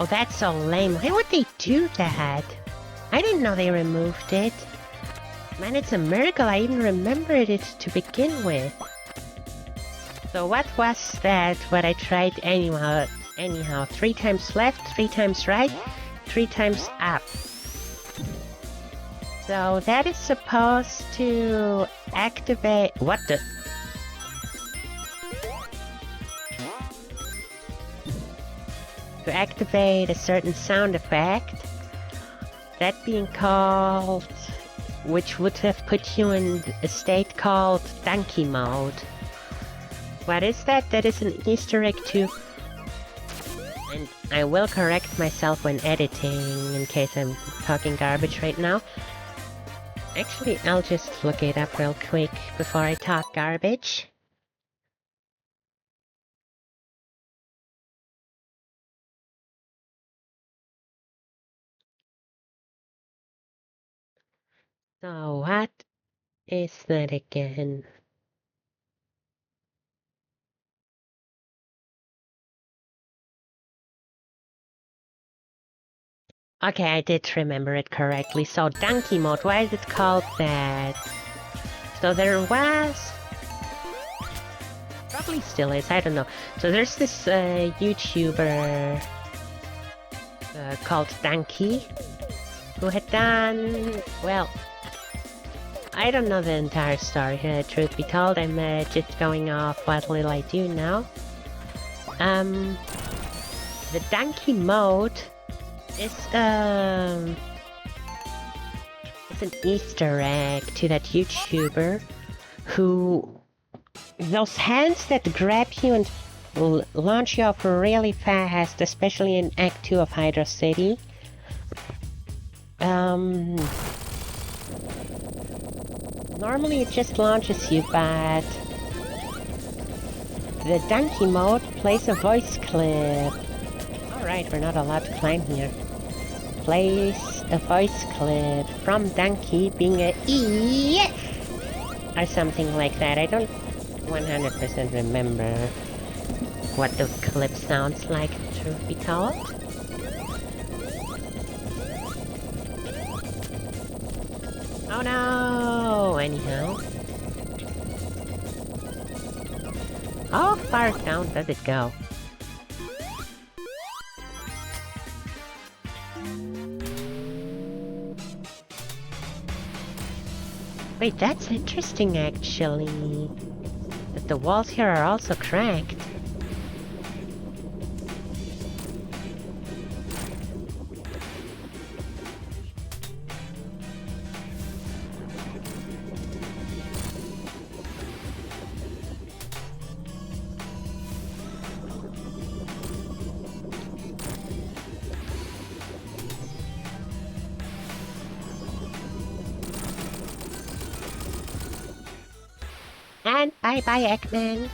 Oh, that's so lame. Why would they do that? I didn't know they removed it. Man, it's a miracle I even remembered it to begin with. So what was that, what I tried anyhow? 3 times left, 3 times right, 3 times up. So that is supposed to activate... What the... To activate a certain sound effect. That being called... Which would have put you in a state called donkey mode. What is that? That is an Easter egg too. And I will correct myself when editing, in case I'm talking garbage right now. Actually, I'll just look it up real quick before I talk garbage. So what is that again? Okay, I did remember it correctly. So donkey mode, why is it called that? So there was... Probably still is, I don't know. So there's this YouTuber called Donkey who had done... Well, I don't know the entire story, truth be told. I'm just going off what little I do know. The donkey mode is an Easter egg to that YouTuber who... Those hands that grab you and launch you off really fast, especially in Act 2 of Hydra City. Normally it just launches you, but the donkey mode plays a voice clip. Alright, we're not allowed to climb here. Plays a voice clip from Donkey being a yes! Or something like that. I don't 100% remember what the clip sounds like, truth be told. Oh no! Anyhow. How far down does it go? Wait, that's interesting actually. That the walls here are also cracked. And bye-bye, Eggman.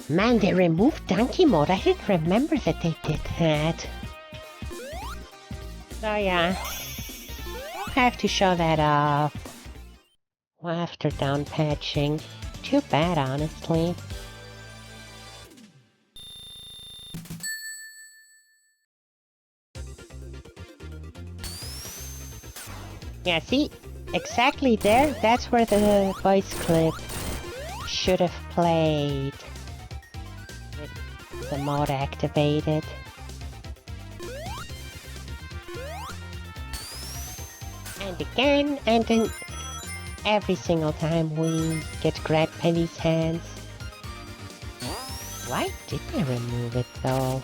Man, they removed donkey mode. I didn't remember that they did that. So yeah, I'll have to show that off after down patching. Too bad, honestly. Yeah, see? Exactly there, that's where the voice clip should have played. With the mode activated. And again, and then every single time we get grabbed by these hands. Why did they remove it though?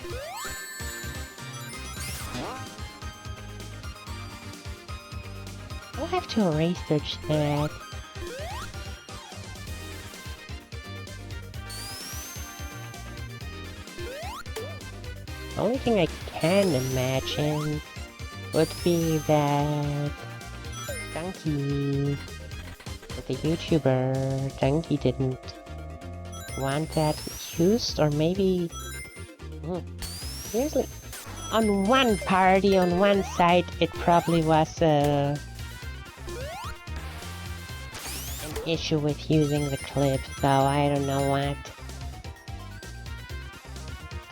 I'll have to research that. The only thing I can imagine would be that Donkey, that the YouTuber Donkey didn't want that used, or maybe... seriously, on one party, on one side, it probably was an issue with using the clip, so I don't know what.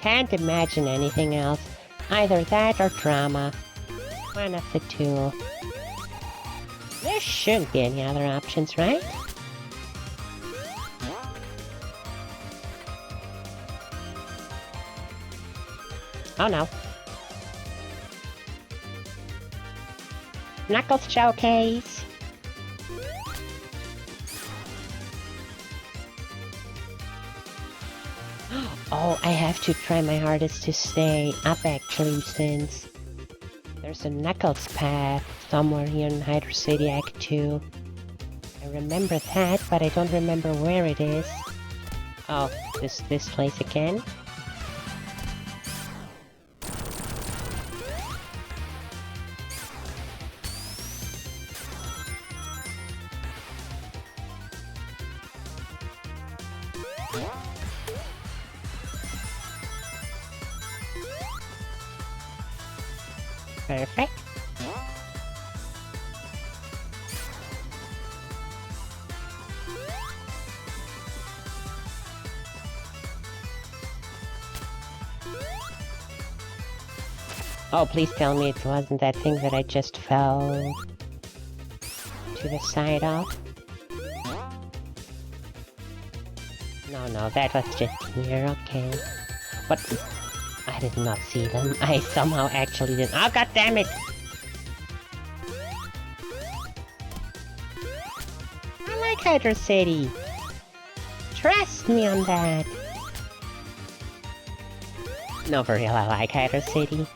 Can't imagine anything else. Either that or drama. One of the two. There shouldn't be any other options, right? Oh no. Knuckles showcase! Oh, I have to try my hardest to stay up actually, since there's a Knuckles path somewhere here in Hydro City Act 2. I remember that, but I don't remember where it is. Oh, this place again? Perfect. Oh, please tell me it wasn't that thing that I just fell to the side of. No, that was just here, okay. But I did not see them. I somehow actually didn't. Oh, god damn it! I like Hydro City. Trust me on that. No, for real, I like Hydro City.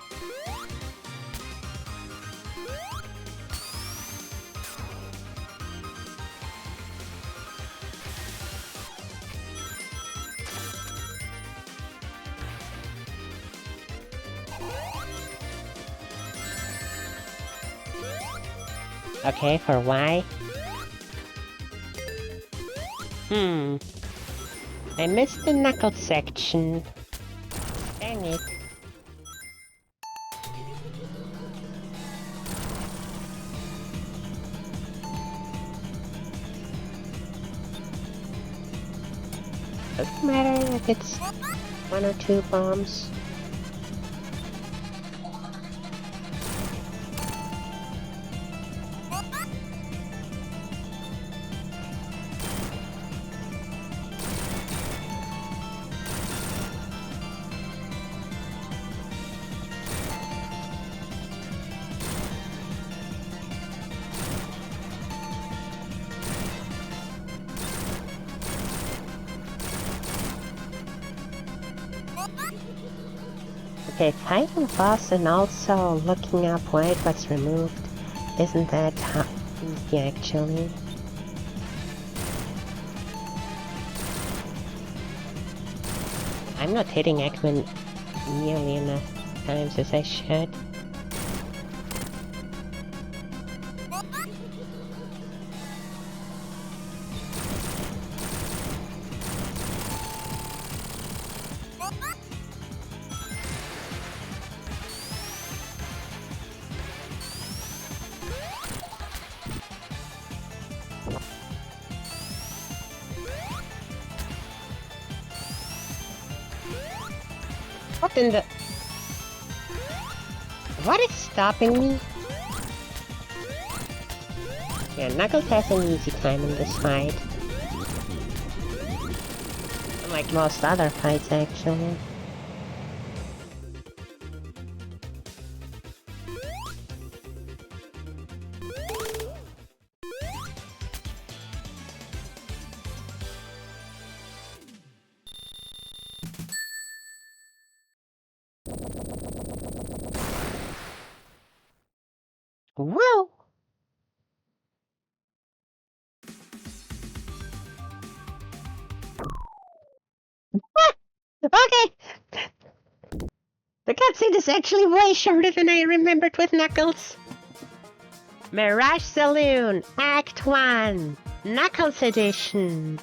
Okay, for why? I missed the Knuckles section. Dang it. Doesn't matter if it's one or two bombs. Okay, fighting boss and also looking up why it was removed. Isn't that easy actually? I'm not hitting Ekman nearly enough times as I should. What in the... What is stopping me? Yeah, Knuckles has an easy time in this fight. Unlike most other fights, actually. Whoa! Ah! Okay! The cutscene is actually way shorter than I remembered with Knuckles. Mirage Saloon, Act 1, Knuckles Edition.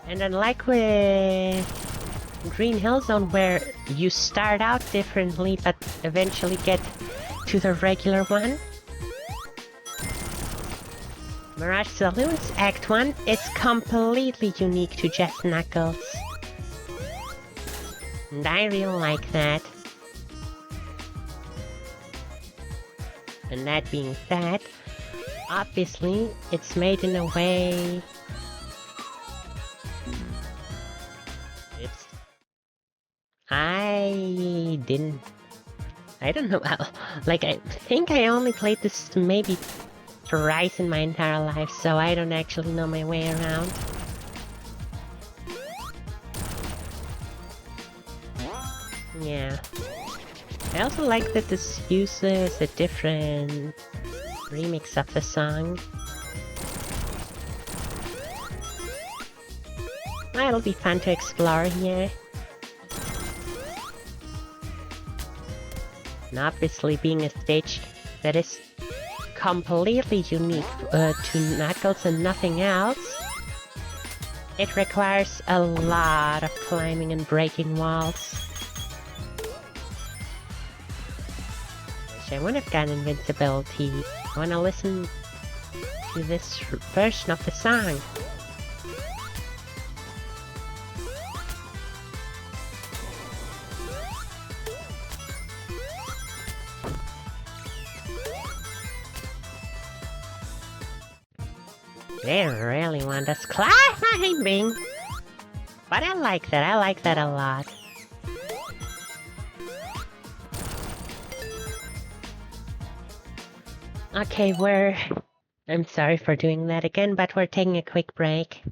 And unlike with Green Hill Zone, where you start out differently but eventually get to the regular one, Mirage Saloons Act 1 is completely unique to just Knuckles. And I really like that. And that being said, obviously it's made in a way... I don't know how... Like, I think I only played this maybe thrice in my entire life, so I don't actually know my way around. Yeah. I also like that this uses a different remix of the song. It'll be fun to explore here. And obviously being a stage that is completely unique to Knuckles and nothing else, it requires a lot of climbing and breaking walls. Wish I would have gotten invincibility. I wanna listen to this version of the song. They really want us climbing! But I like that a lot. Okay, I'm sorry for doing that again, but we're taking a quick break.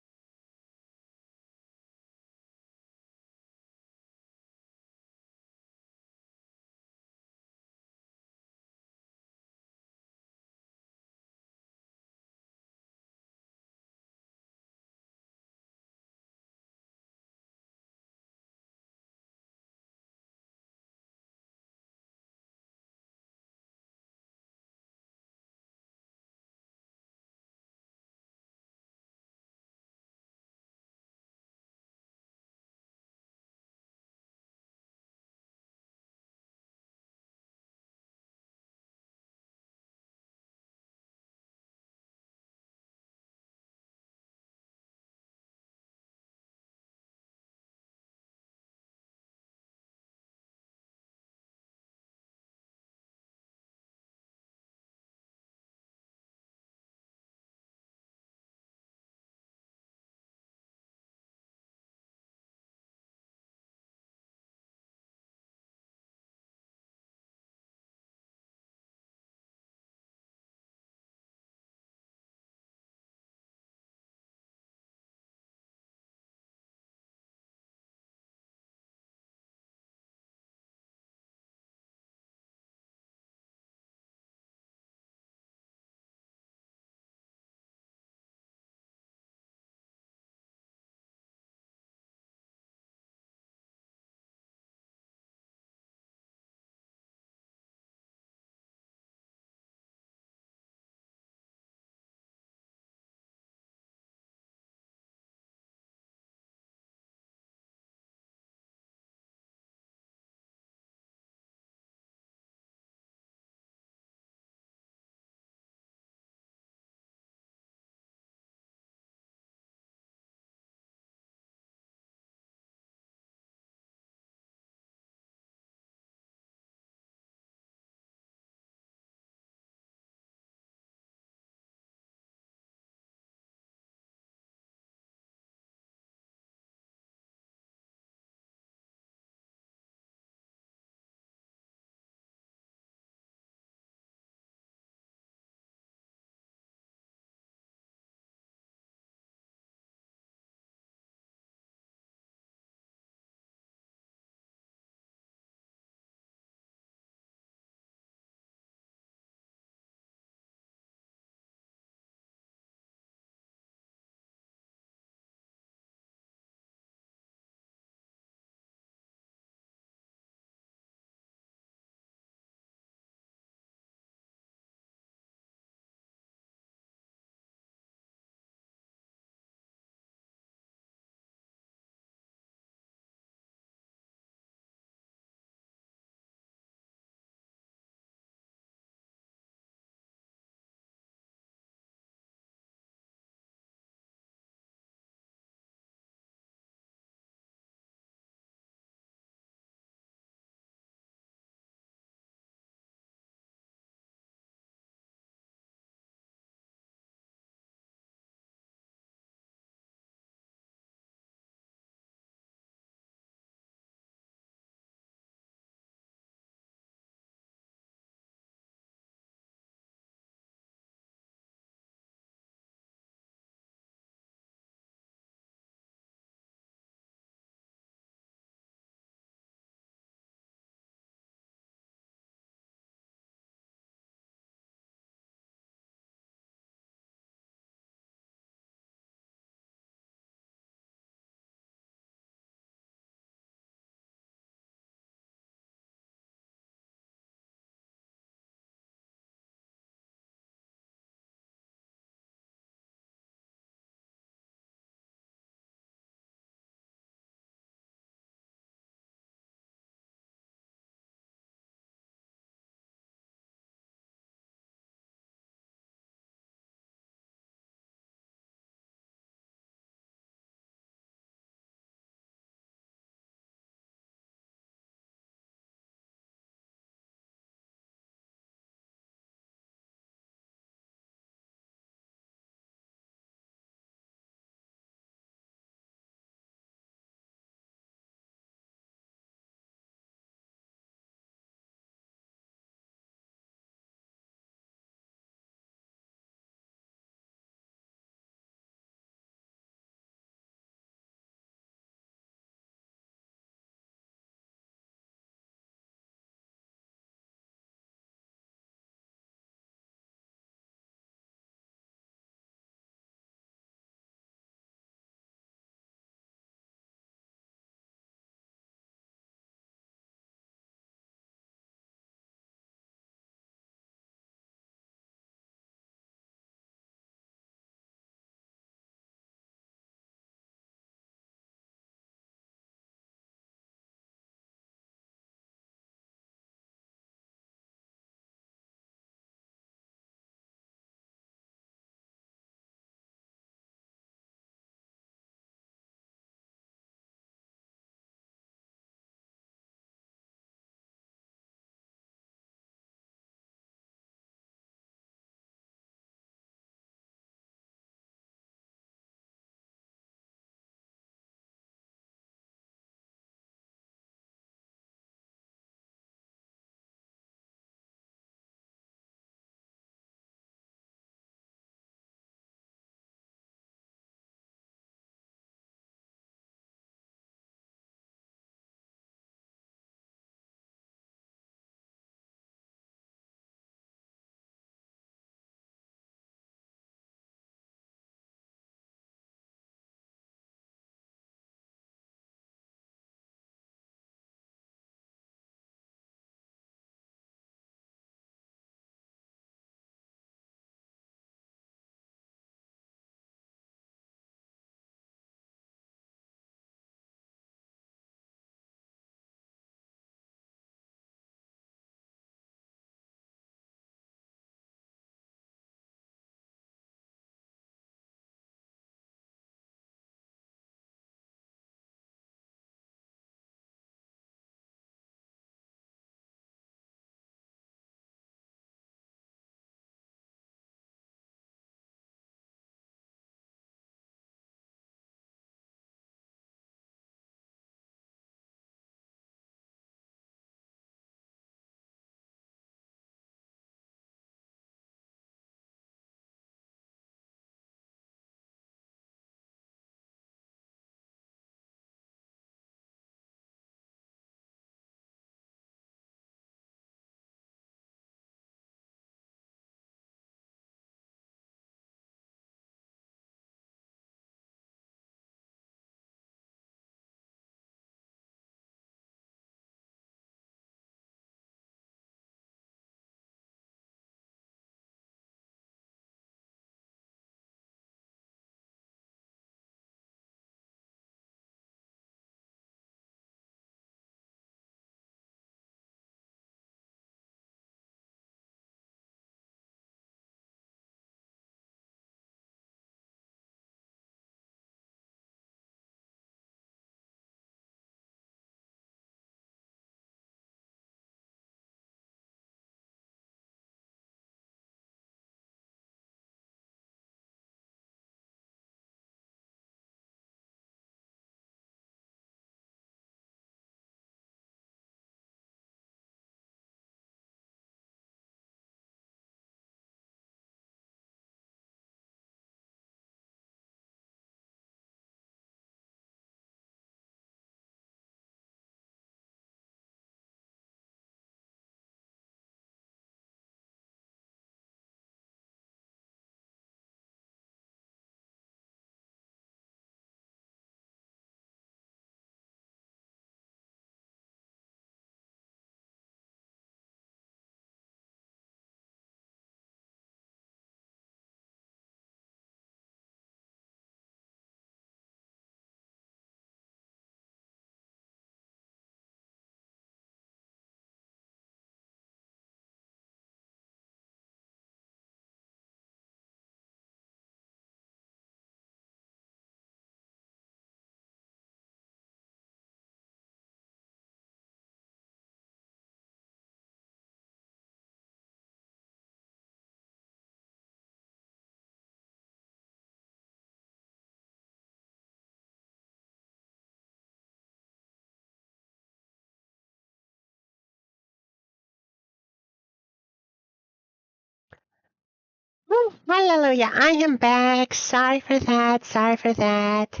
Hallelujah, I am back. Sorry for that.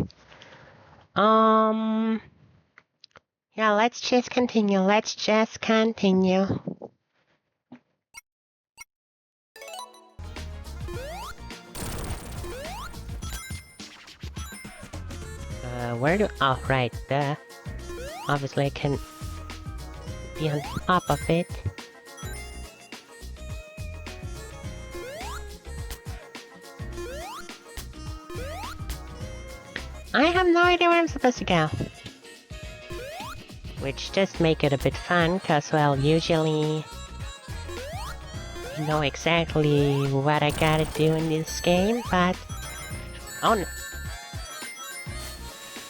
Yeah, let's just continue. Oh, right, obviously I can be on top of it. I have no idea where I'm supposed to go. Which does make it a bit fun, cause, well, usually you know exactly what I gotta do in this game, but... Oh no!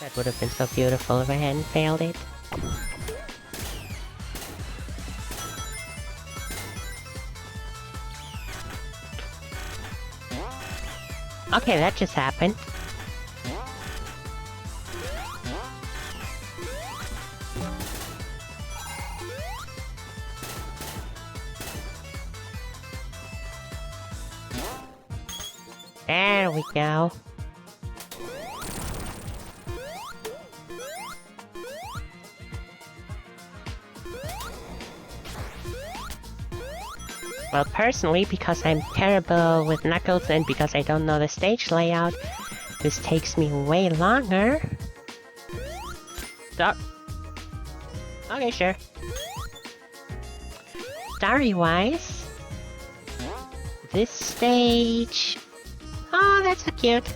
That would have been so beautiful if I hadn't failed it. Okay, that just happened. There we go. Well, personally, because I'm terrible with Knuckles and because I don't know the stage layout, this takes me way longer. Stop. Okay, sure. Story-wise, this stage... Oh, that's so cute.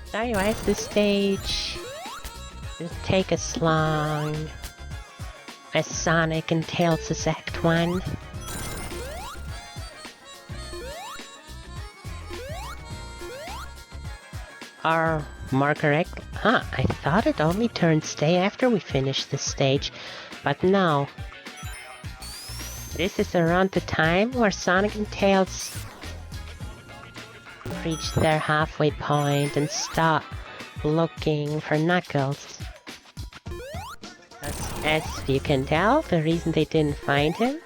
Story-wise, this stage doesn't take as long as Sonic and Tails' Act 1. Or, more correct, I thought it only turns day after we finish this stage, but no. This is around the time where Sonic and Tails reach their halfway point and start looking for Knuckles. As you can tell, the reason they didn't find him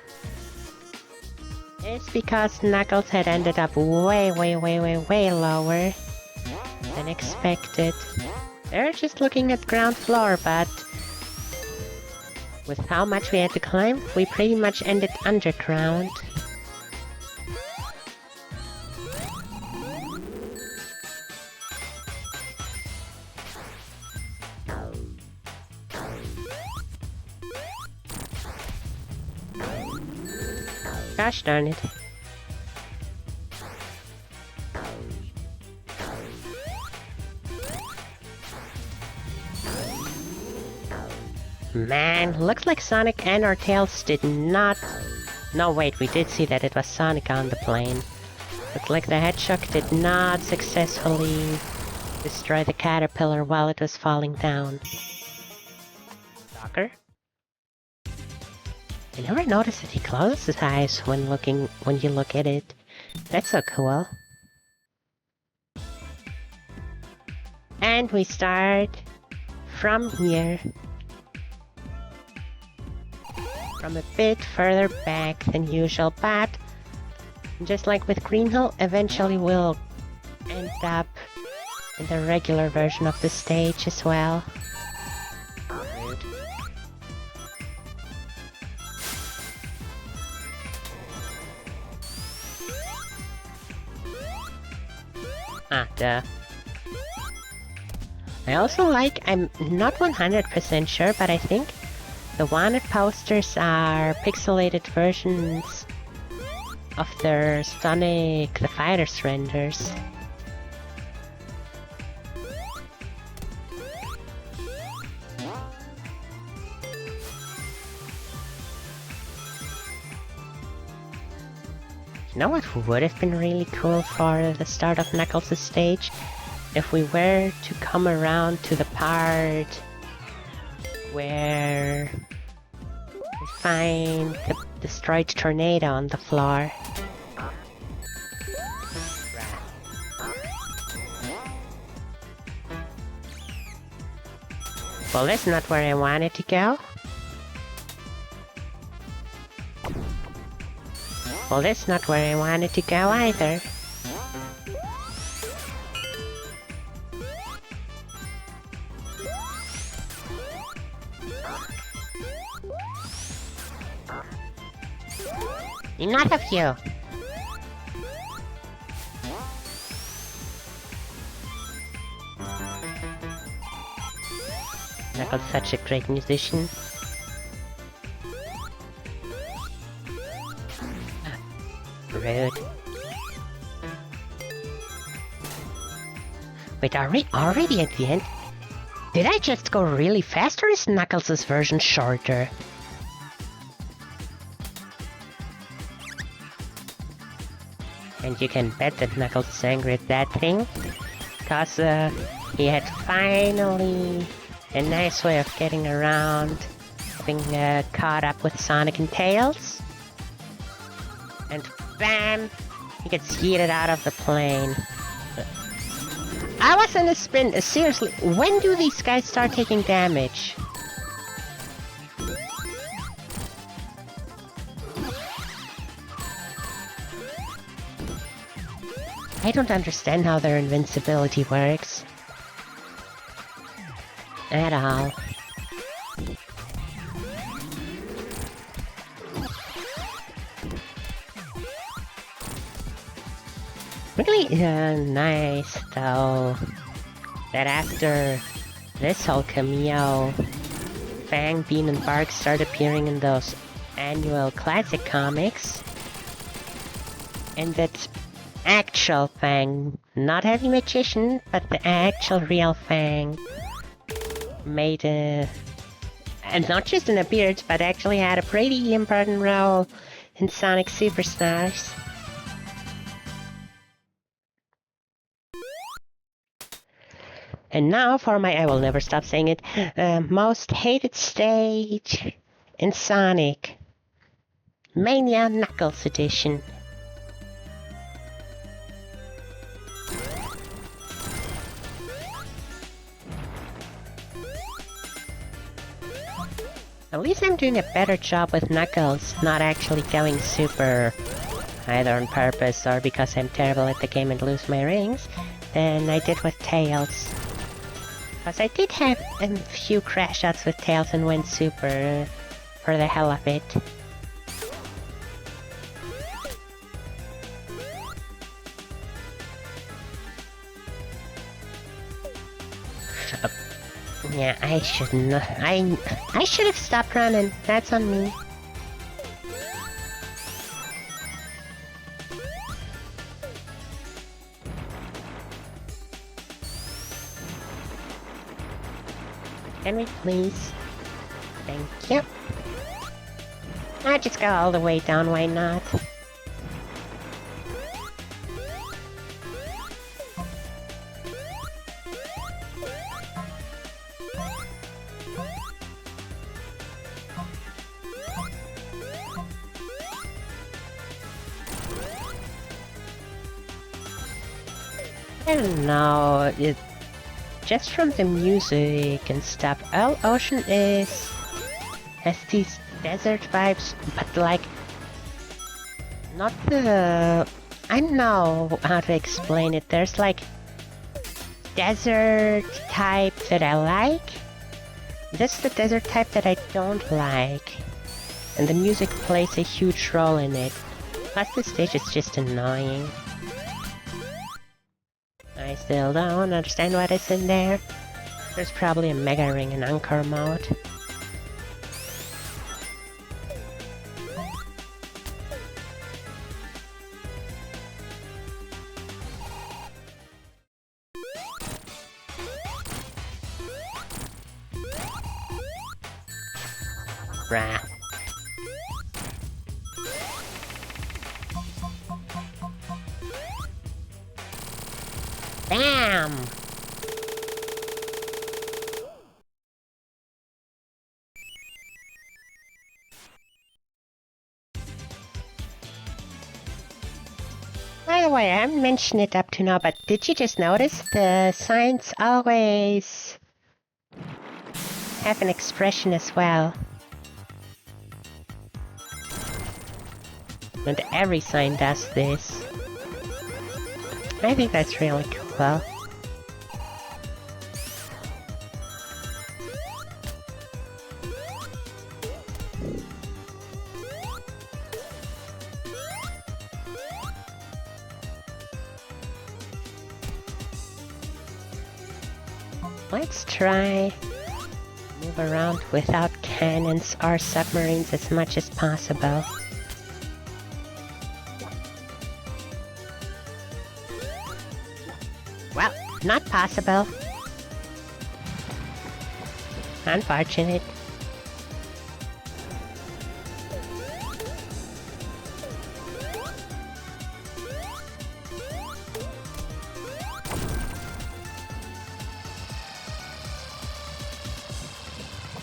is because Knuckles had ended up way lower than expected. They're just looking at ground floor, but with how much we had to climb, we pretty much ended underground. Gosh darn it. Man, looks like Sonic and or Tails did not... No, wait, we did see that it was Sonic on the plane. Looks like the Hedgehog did not successfully destroy the caterpillar while it was falling down. Stalker? I never noticed that he closes his eyes when you look at it. That's so cool. And we start from here. From a bit further back than usual, but just like with Green Hill, eventually we'll end up in the regular version of the stage as well. Rude. Duh. I also like, I'm not 100% sure, but I think the wanted posters are pixelated versions of their Sonic the Fighters renders. You know what would have been really cool for the start of Knuckles' stage? If we were to come around to the part where we find the destroyed tornado on the floor. Well, that's not where I wanted to go. Well, that's not where I wanted to go either. Enough of you! Knuckles such a great musician. Rude. Wait, are we already at the end? Did I just go really fast, or is Knuckles' version shorter? And you can bet that Knuckles is angry at that thing, cause he had finally a nice way of getting around being caught up with Sonic and Tails. And bam! He gets yeeted out of the plane. I was in a spin. Seriously, when do these guys start taking damage? I don't understand how their invincibility works. At all. Really nice, though, that after this whole cameo, Fang, Bean, and Bark start appearing in those annual classic comics, and that actual Fang, not Heavy Magician, but the actual real Fang, made a... and not just an appearance, but actually had a pretty important role in Sonic Superstars. And now for my, I will never stop saying it, most hated stage in Sonic. Mania Knuckles Edition. At least I'm doing a better job with Knuckles, not actually going super, either on purpose or because I'm terrible at the game and lose my rings, than I did with Tails. Because I did have a few crash shots with Tails and went super for the hell of it. Yeah, I shouldn't. I should have stopped running. That's on me. Can we please? Thank you. I'll just go all the way down, why not? I don't know, just from the music and stuff, All Ocean has these desert vibes, but like, not the... I don't know how to explain it. There's like desert type that I like. That's the desert type that I don't like. And the music plays a huge role in it. Plus the stage is just annoying. I still don't understand what is in there. There's probably a Mega Ring in Anchor mode. Rah. Bam! By the way, I haven't mentioned it up to now, but did you just notice the signs always have an expression as well? Not every sign does this. I think that's really cool. Let's try move around without cannons or submarines as much as possible. Well, not possible. Unfortunate.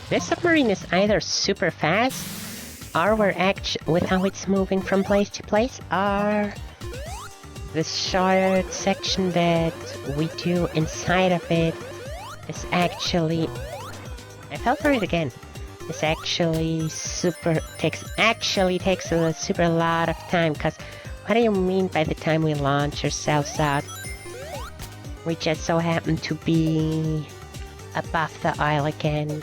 This submarine is either super fast, or with how it's moving from place to place, or the short section that we do inside of it is actually... I fell for it again. It's actually takes a super lot of time, because what do you mean by the time we launch ourselves out? We just so happen to be above the oil again.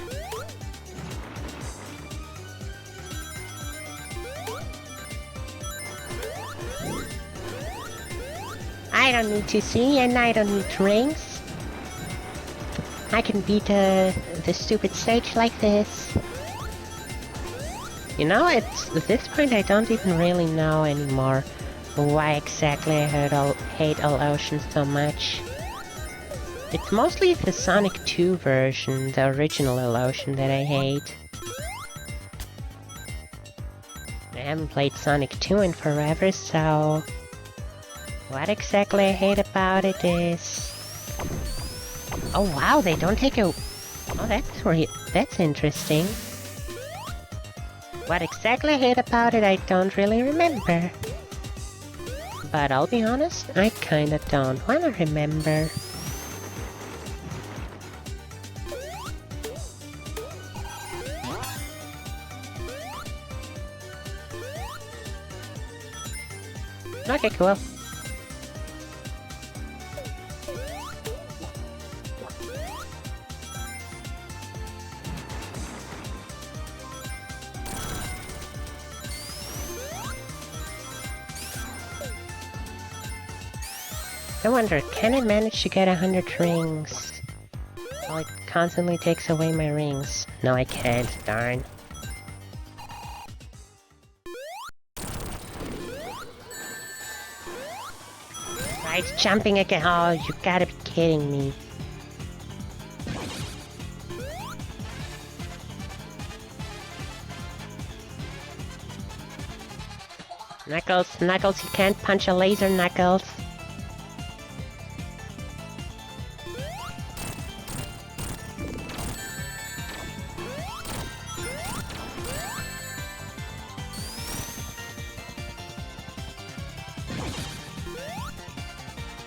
I don't need to see, and I don't need rings. I can beat the stupid stage like this. You know, at this point I don't even really know anymore why exactly I hate all oceans so much. It's mostly the Sonic 2 version, the original Ocean, that I hate. I haven't played Sonic 2 in forever, so... what exactly I hate about it is... oh wow, they don't take a... oh, that's interesting. What exactly I hate about it, I don't really remember. But I'll be honest, I kinda don't wanna remember. Okay, cool. I wonder, can I manage to get 100 rings? Well, it constantly takes away my rings. No, I can't, darn. Right, jumping again. Oh, you gotta be kidding me. Knuckles, Knuckles, you can't punch a laser, Knuckles.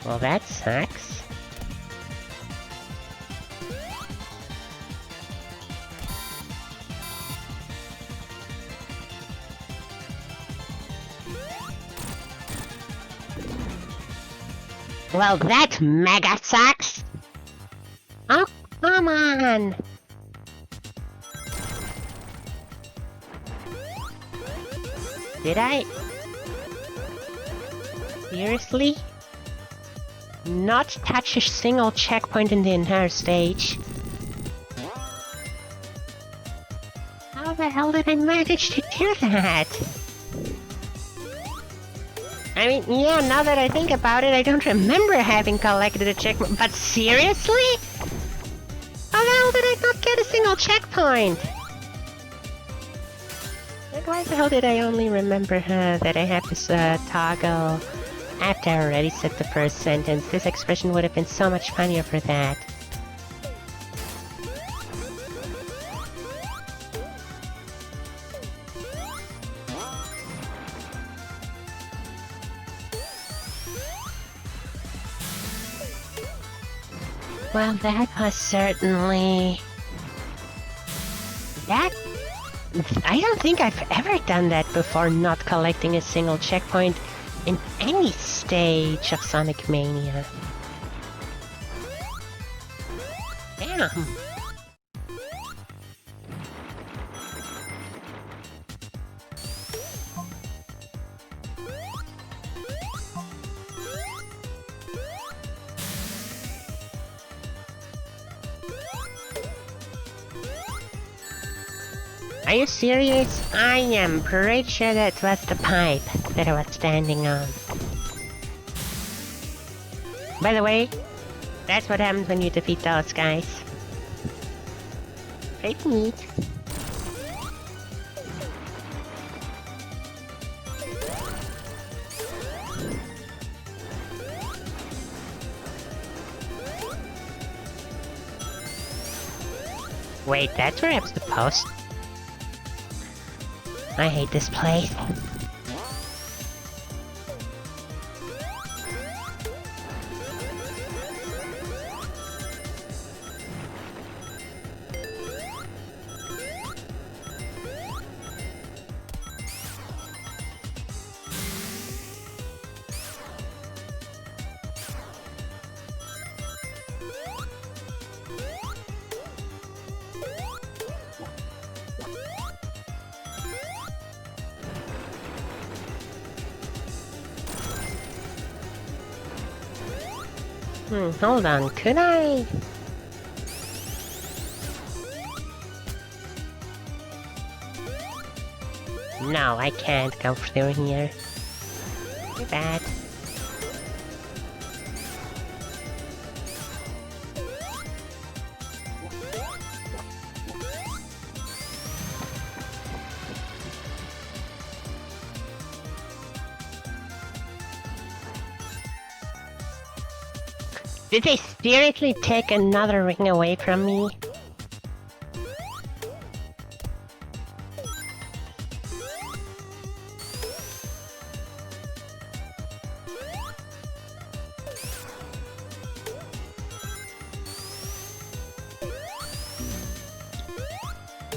Well, that sucks. Well, that mega sucks! Oh, come on! Did I? Seriously? Not touch a single checkpoint in the entire stage. How the hell did I manage to do that? I mean, yeah, now that I think about it, I don't remember having collected a checkpoint, but seriously? How the hell did I not get a single checkpoint? And why the hell did I only remember that I had this toggle after I already said the first sentence? This expression would have been so much funnier for that. Well, that was certainly... I don't think I've ever done that before, not collecting a single checkpoint in any stage of Sonic Mania. Damn. Are you serious? I am pretty sure that was the pipe that I was standing on. By the way, that's what happens when you defeat those guys. Pretty neat. Wait, that's where I'm supposed to... I hate this place. Hold on, could I? No, I can't go through here. Too bad. Did they seriously take another ring away from me?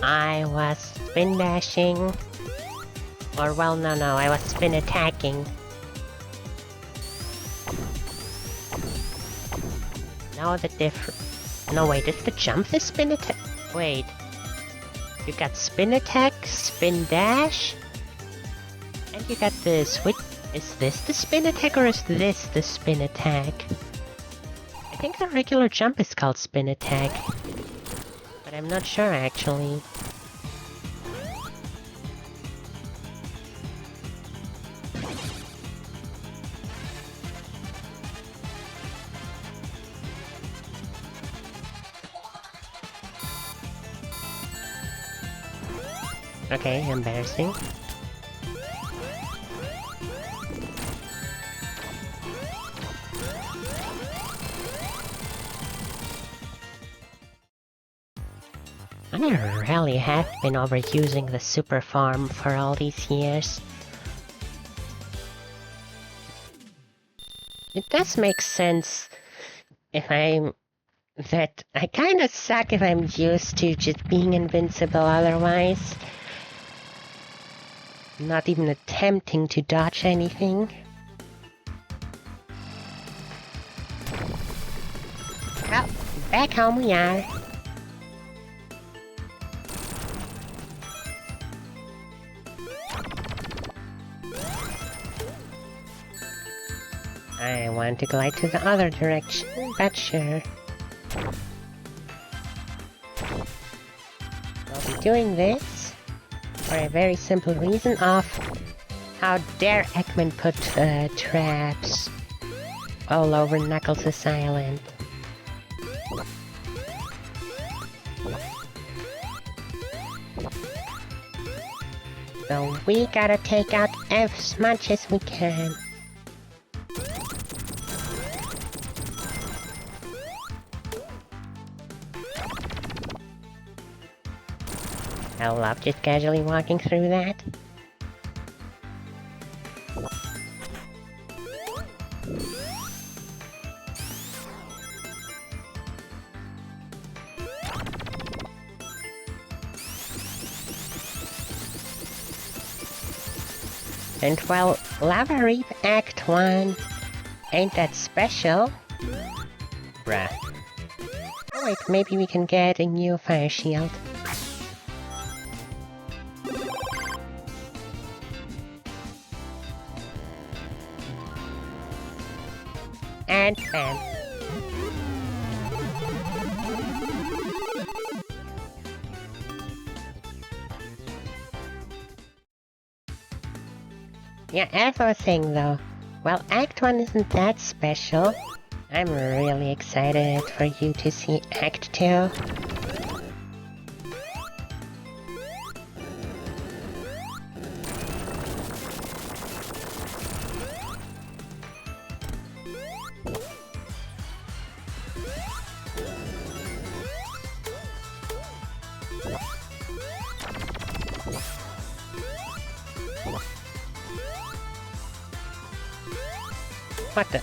I was spin dashing. Or well, no, I was spin attacking. Now the difference. No, wait, is the jump the spin attack? Wait. You got spin attack, spin dash, and you got the switch. Is this the spin attack or is this the spin attack? I think the regular jump is called spin attack. But I'm not sure actually. Okay, embarrassing. I really have been overusing the super farm for all these years. It does make sense if that I kinda suck if I'm used to just being invincible otherwise. Not even attempting to dodge anything. Oh, back home we are. I want to glide to the other direction, but sure. I'll be doing this for a very simple reason of how dare Eggman put traps all over Knuckles' island. So we gotta take out as much as we can. I love just casually walking through that. And well, Lava Reap Act 1 ain't that special. Bruh. Oh wait, maybe we can get a new fire shield. And bam. Yeah, as I was saying though, well, Act 1 isn't that special. I'm really excited for you to see Act 2. What the?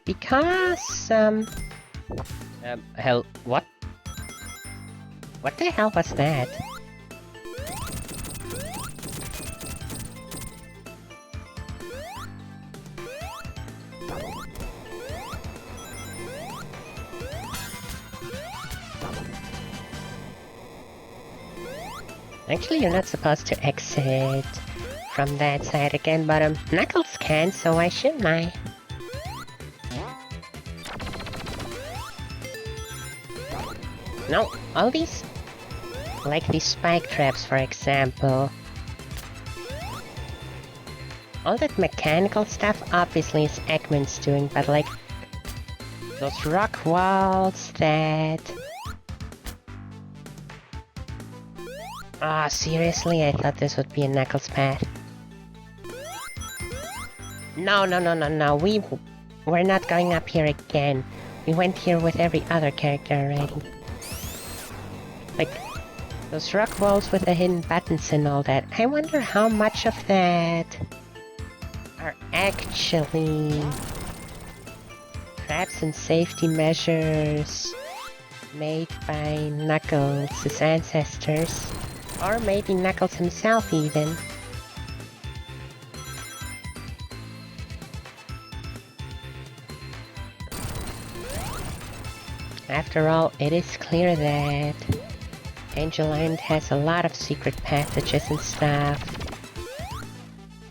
Because, hell, what? What the hell was that? Actually, you're not supposed to exit from that side again, but Knuckles can, so why shouldn't I? No, all these... like these spike traps, for example. All that mechanical stuff obviously is Eggman's doing, but like... those rock walls that... Ah, seriously? I thought this would be a Knuckles path. No, we're not going up here again. We went here with every other character already. Like, those rock walls with the hidden buttons and all that. I wonder how much of that are actually traps and safety measures made by Knuckles' ancestors. Or maybe Knuckles himself, even. After all, it is clear that Angel Island has a lot of secret passages and stuff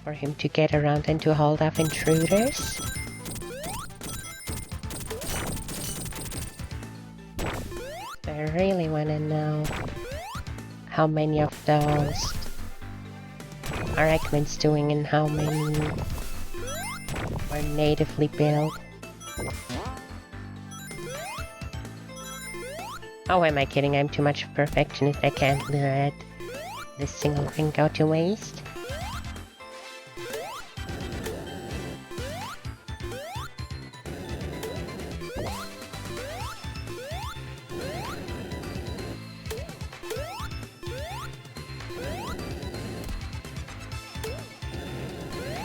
for him to get around and to hold off intruders. I really want to know how many of those are Eggman's doing and how many are natively built. Oh, am I kidding? I'm too much of a perfectionist. I can't let this single thing go to waste.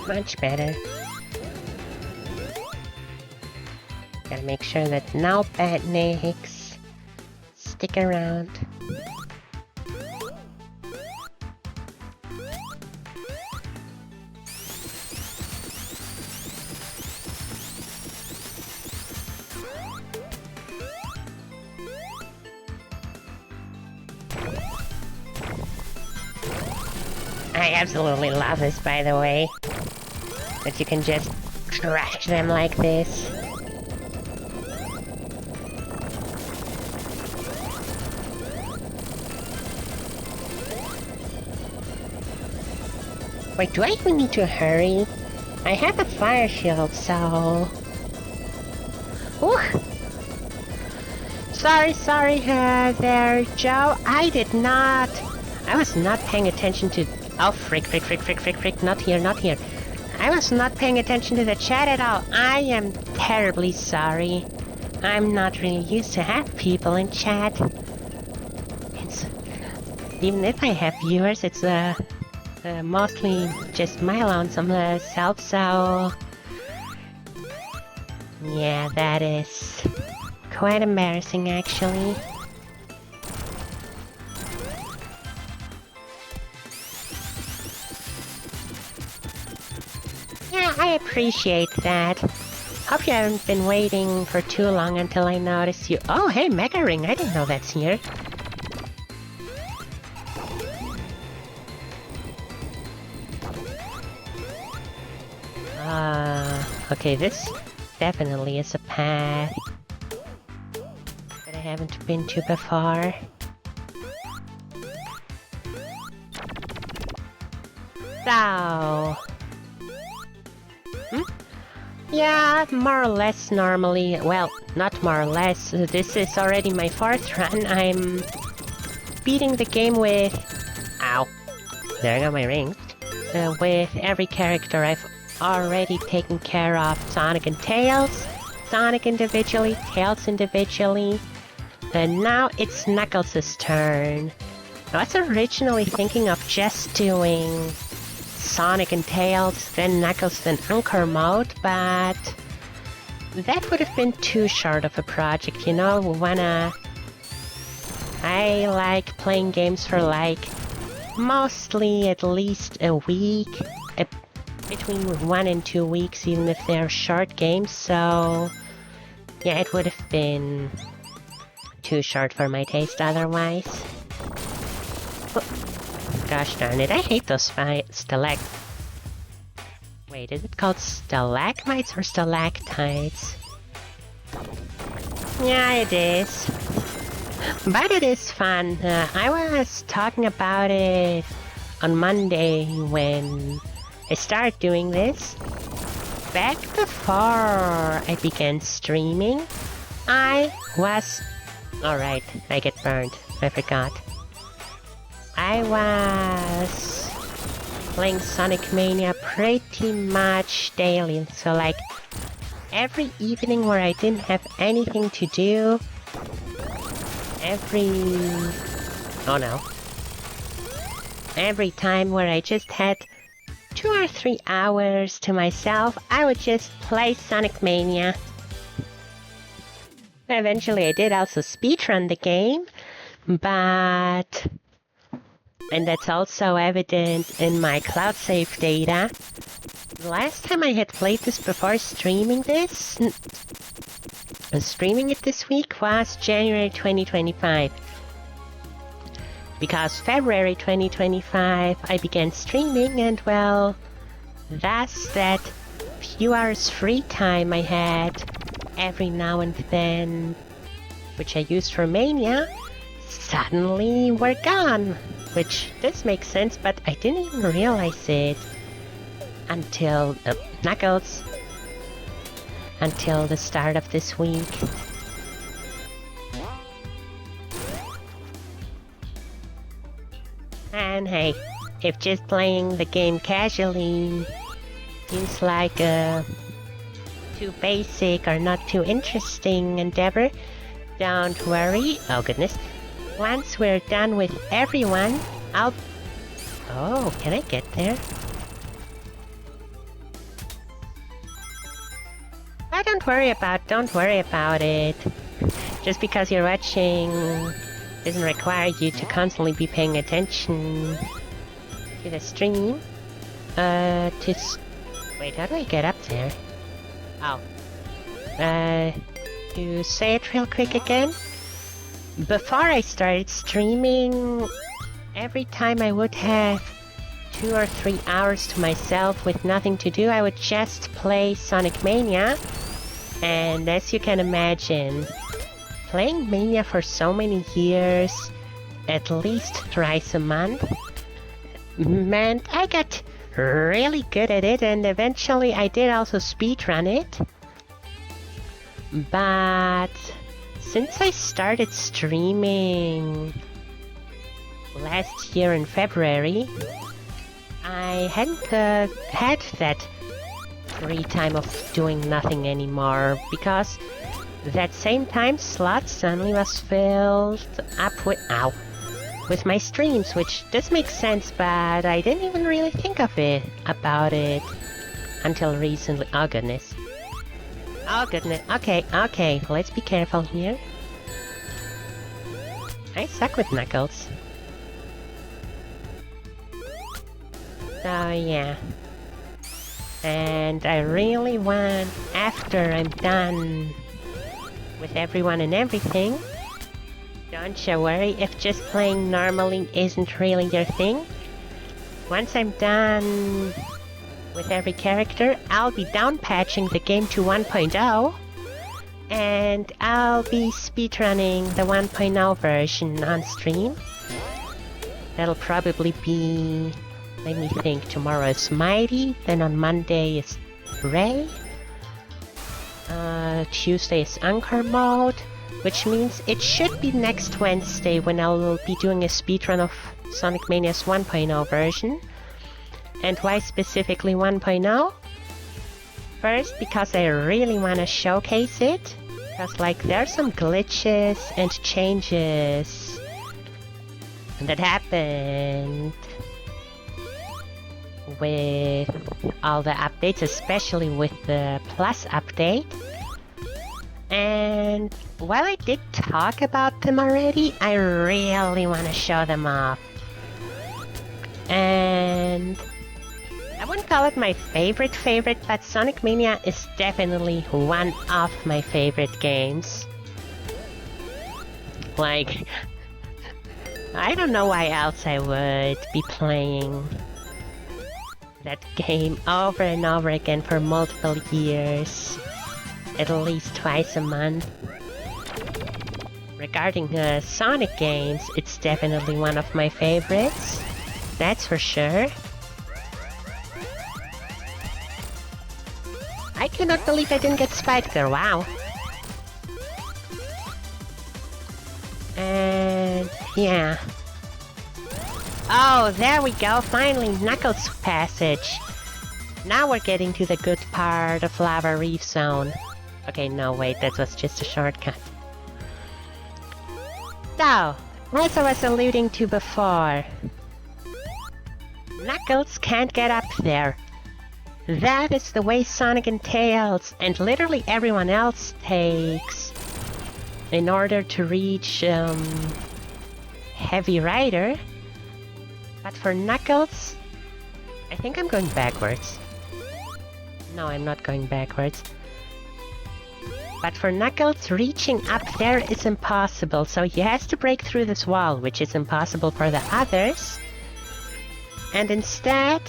Much better. Gotta make sure that no Badniks stick around. I absolutely love this, by the way. That you can just trash them like this. Wait, do I even need to hurry? I have a fire shield, so... Ooh! Sorry there, Joe. I was not paying attention to... Oh, frick, not here. I was not paying attention to the chat at all. I am terribly sorry. I'm not really used to have people in chat. Even if I have viewers, it's mostly just my lonesome self, so... Yeah, that is Quite embarrassing, actually. Yeah, I appreciate that. Hope you haven't been waiting for too long until I notice you. Oh, hey, Mega Ring. I didn't know that's here. Okay, this definitely is a path that I haven't been to before. So... Yeah, more or less normally. Well, not more or less. This is already my 4th run. I'm beating the game with... Ow. There go my ring. With every character I've already taken care of. Sonic and Tails. Sonic individually, Tails individually. And now it's Knuckles' turn. I was originally thinking of just doing Sonic and Tails, then Knuckles, then Anchor mode, but that would have been too short of a project, you know? I like playing games for like mostly at least a week, between 1 and 2 weeks, even if they're short games, so yeah, it would have been too short for my taste otherwise. Gosh darn it, I hate those Wait, is it called stalagmites or stalactites? Yeah, it is. But it is fun. I was talking about it on Monday when I started doing this. Back before I began streaming, I was... Alright, I get burned. I forgot. I was playing Sonic Mania pretty much daily, so like every evening where I didn't have anything to do, every time where I just had 2 or 3 hours to myself, I would just play Sonic Mania. Eventually I did also speedrun the game, but... And that's also evident in my cloud save data. The last time I had played this before streaming it this week was January 2025. Because February 2025 I began streaming, and well, thus that few hours free time I had every now and then, which I used for Mania, suddenly were gone. Which does make sense, but I didn't even realize it until Knuckles, until the start of this week. And hey, if just playing the game casually seems like a too basic or not too interesting endeavor, don't worry. Oh goodness. Once we're done with everyone, I'll... Oh, can I get there? Oh, don't worry about it. Just because you're watching doesn't require you to constantly be paying attention to the stream. Wait, how do I get up there? Oh. To say it real quick again. Before I started streaming, every time I would have 2 or 3 hours to myself with nothing to do, I would just play Sonic Mania. And as you can imagine, playing Mania for so many years, at least thrice a month, meant I got really good at it, and eventually I did also speedrun it. But since I started streaming last year in February, I hadn't had that free time of doing nothing anymore, because that same time slot suddenly was filled up with my streams, which does make sense, but I didn't even really think about it until recently. Oh goodness. Oh goodness. Okay, okay. Let's be careful here. I suck with Knuckles. So yeah. And I really want, after I'm done with everyone and everything, don't you worry if just playing normally isn't really your thing. Once I'm done with every character, I'll be down patching the game to 1.0, and I'll be speedrunning the 1.0 version on stream. That'll probably be, let me think, tomorrow is Mighty, then on Monday is Ray, Tuesday is Anchor Mode, which means it should be next Wednesday when I'll be doing a speedrun of Sonic Mania's 1.0 version. And why specifically 1.0? First, because I really want to showcase it, because like there's some glitches and changes that happened with all the updates, especially with the Plus update. And while I did talk about them already, I really want to show them off. And I wouldn't call it my favorite, but Sonic Mania is definitely one of my favorite games. Like, I don't know why else I would be playing that game over and over again for multiple years, at least twice a month. Regarding Sonic games, it's definitely one of my favorites, that's for sure. I cannot believe I didn't get spiked there, wow. And yeah. Oh, there we go, finally, Knuckles Passage. Now we're getting to the good part of Lava Reef Zone. Okay, no, wait, that was just a shortcut. So, as I was alluding to before, Knuckles can't get up there. That is the way Sonic and Tails, and literally everyone else, takes in order to reach Heavy Rider. But for Knuckles, I think I'm going backwards. No, I'm not going backwards. But for Knuckles, reaching up there is impossible, so he has to break through this wall, which is impossible for the others. And instead,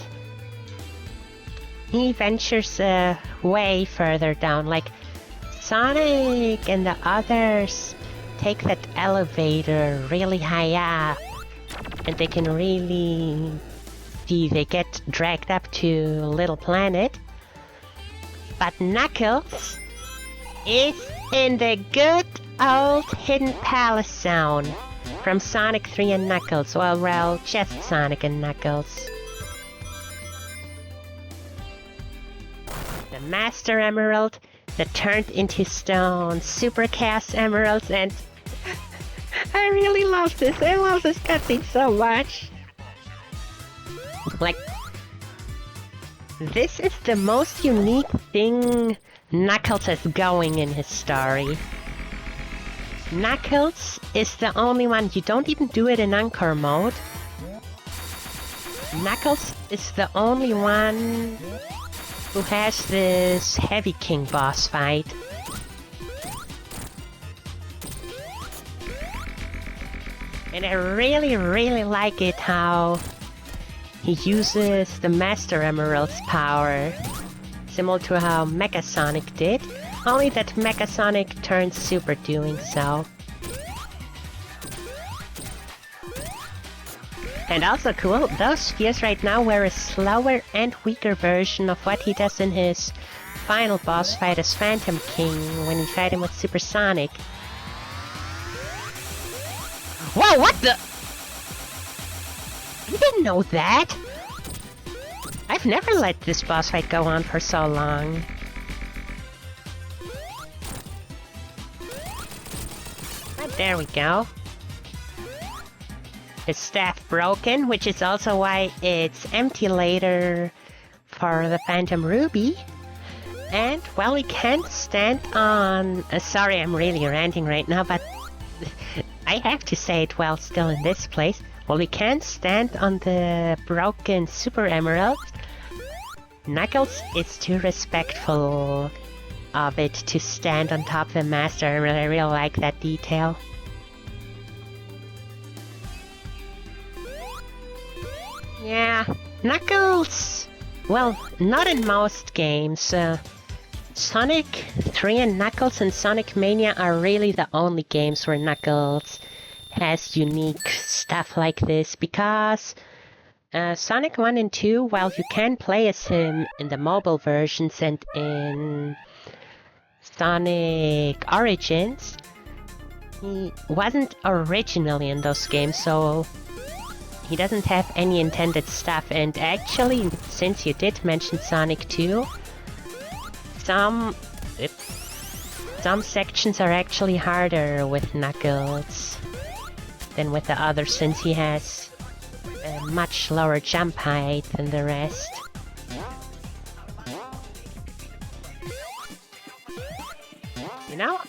he ventures way further down. Like, Sonic and the others take that elevator really high up, and they can really see they get dragged up to Little Planet. But Knuckles is in the good old Hidden Palace Zone from Sonic 3 and Knuckles. Well, just Sonic and Knuckles. The Master Emerald that turned into stone, Super Cast Emeralds, and I really love this. I love this cutscene so much. Like, this is the most unique thing Knuckles has going in his story. Knuckles is the only one, you don't even do it in Encore mode. Knuckles is the only one who has this Heavy King boss fight. And I really, really like it how he uses the Master Emerald's power, similar to how Mecha Sonic did, only that Mecha Sonic turned super doing so. And also cool, those spheres right now were a slower and weaker version of what he does in his final boss fight as Phantom King when he fight him with Super Sonic. Whoa, what the? I didn't know that! I've never let this boss fight go on for so long. But there we go. His staff broken, which is also why it's empty later for the Phantom Ruby. And, well, we can't stand on... sorry, I'm really ranting right now, but I have to say it while still in this place. Well, we can't stand on the broken Super Emerald. Knuckles is too respectful of it to stand on top of the Master Emerald. I really like that detail. Yeah, Knuckles! Well, not in most games. Sonic 3 and Knuckles and Sonic Mania are really the only games where Knuckles has unique stuff like this, because Sonic 1 and 2, while you can play as him in the mobile versions and in Sonic Origins, he wasn't originally in those games, so he doesn't have any intended stuff. And actually, since you did mention Sonic 2, some sections are actually harder with Knuckles than with the others, since he has a much lower jump height than the rest. You know,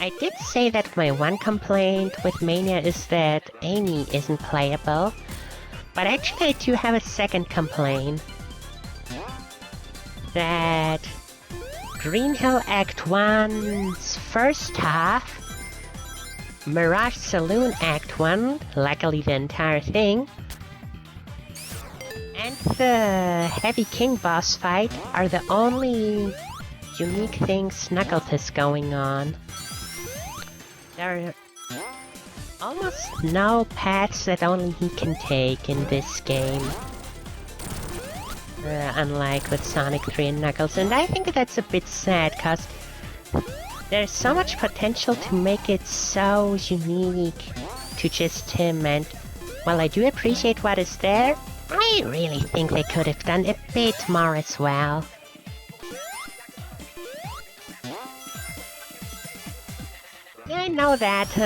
I did say that my one complaint with Mania is that Amy isn't playable, but actually I do have a second complaint. That Green Hill Act 1's first half, Mirage Saloon Act 1, luckily the entire thing, and the Heavy King boss fight are the only unique things Knuckles has going on. There are almost no paths that only he can take in this game. Unlike with Sonic 3 and Knuckles, and I think that's a bit sad, cause there's so much potential to make it so unique to just him, and while I do appreciate what is there, I really think they could have done a bit more as well. Yeah, I know that,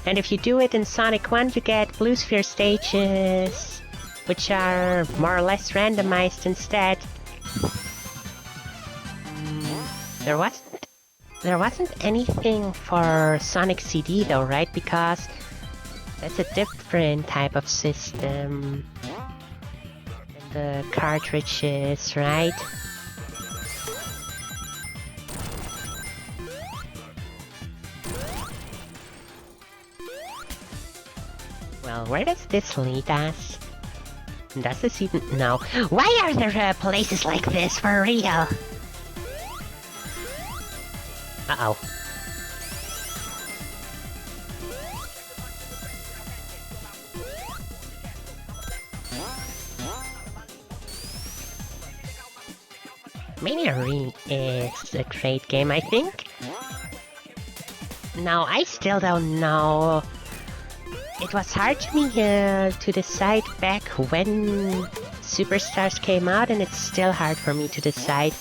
and if you do it in Sonic 1, you get Blue Sphere stages, which are more or less randomized instead. There wasn't anything for Sonic CD though, right? Because that's a different type of system than the cartridges, right? Well, where does this lead us? Does this even... No. Why are there places like this for real? Uh-oh. Mania really is a great game, I think. Now, I still don't know. It was hard to me to decide back when Superstars came out, and it's still hard for me to decide.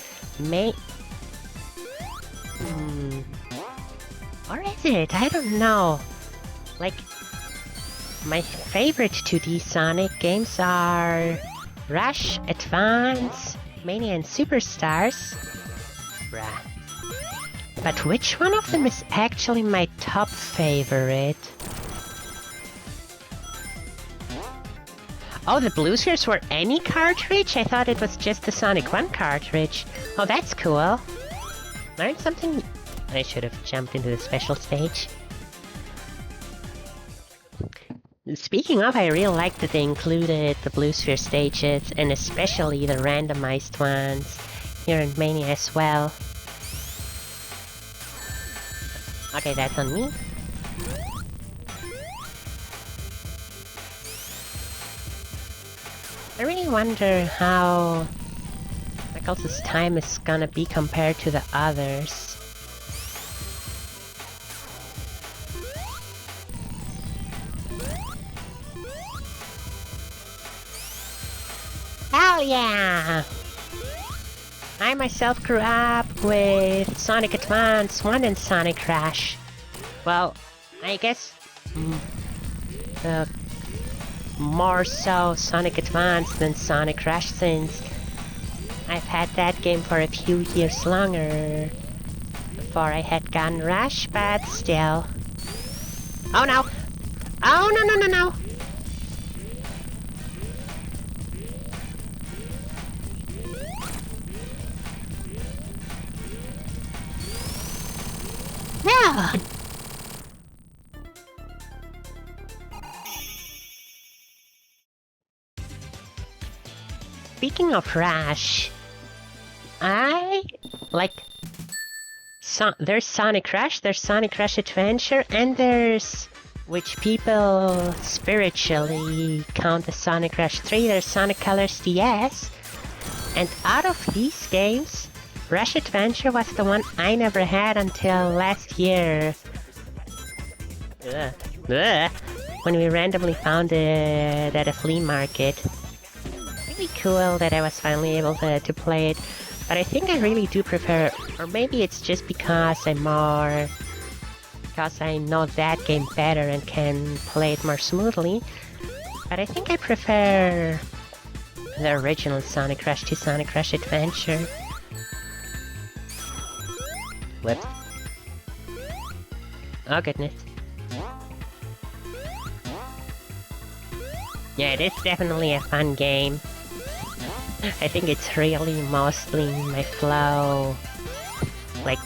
Or is it? I don't know. Like, my favorite 2D Sonic games are Rush, Advance, Mania, and Superstars. Bruh. But which one of them is actually my top favorite? Oh, the Blue Spheres were any cartridge? I thought it was just the Sonic 1 cartridge. Oh, that's cool. Learned something... I should have jumped into the special stage. Speaking of, I really liked that they included the Blue Sphere stages, and especially the randomized ones here in Mania as well. Okay, that's on me. I really wonder how Knuckles' time is gonna be compared to the others. Hell yeah! I myself grew up with Sonic Advance 1 and Sonic Rush. Well, I guess more so Sonic Advance than Sonic Rush, since I've had that game for a few years longer before I had Gun Rush, but still. Oh no! Oh no no no no! Yeah! Speaking of Rush, I like there's Sonic Rush, there's Sonic Rush Adventure, and there's, which people spiritually count as Sonic Rush 3, there's Sonic Colors DS. And out of these games, Rush Adventure was the one I never had until last year. When we randomly found it at a flea market. Really cool that I was finally able to play it. But I think I really do prefer, or maybe it's just because because I know that game better and can play it more smoothly. But I think I prefer the original Sonic Rush to Sonic Rush Adventure. Whoops. Oh goodness. Yeah, it is definitely a fun game. I think it's really mostly my flow. Like,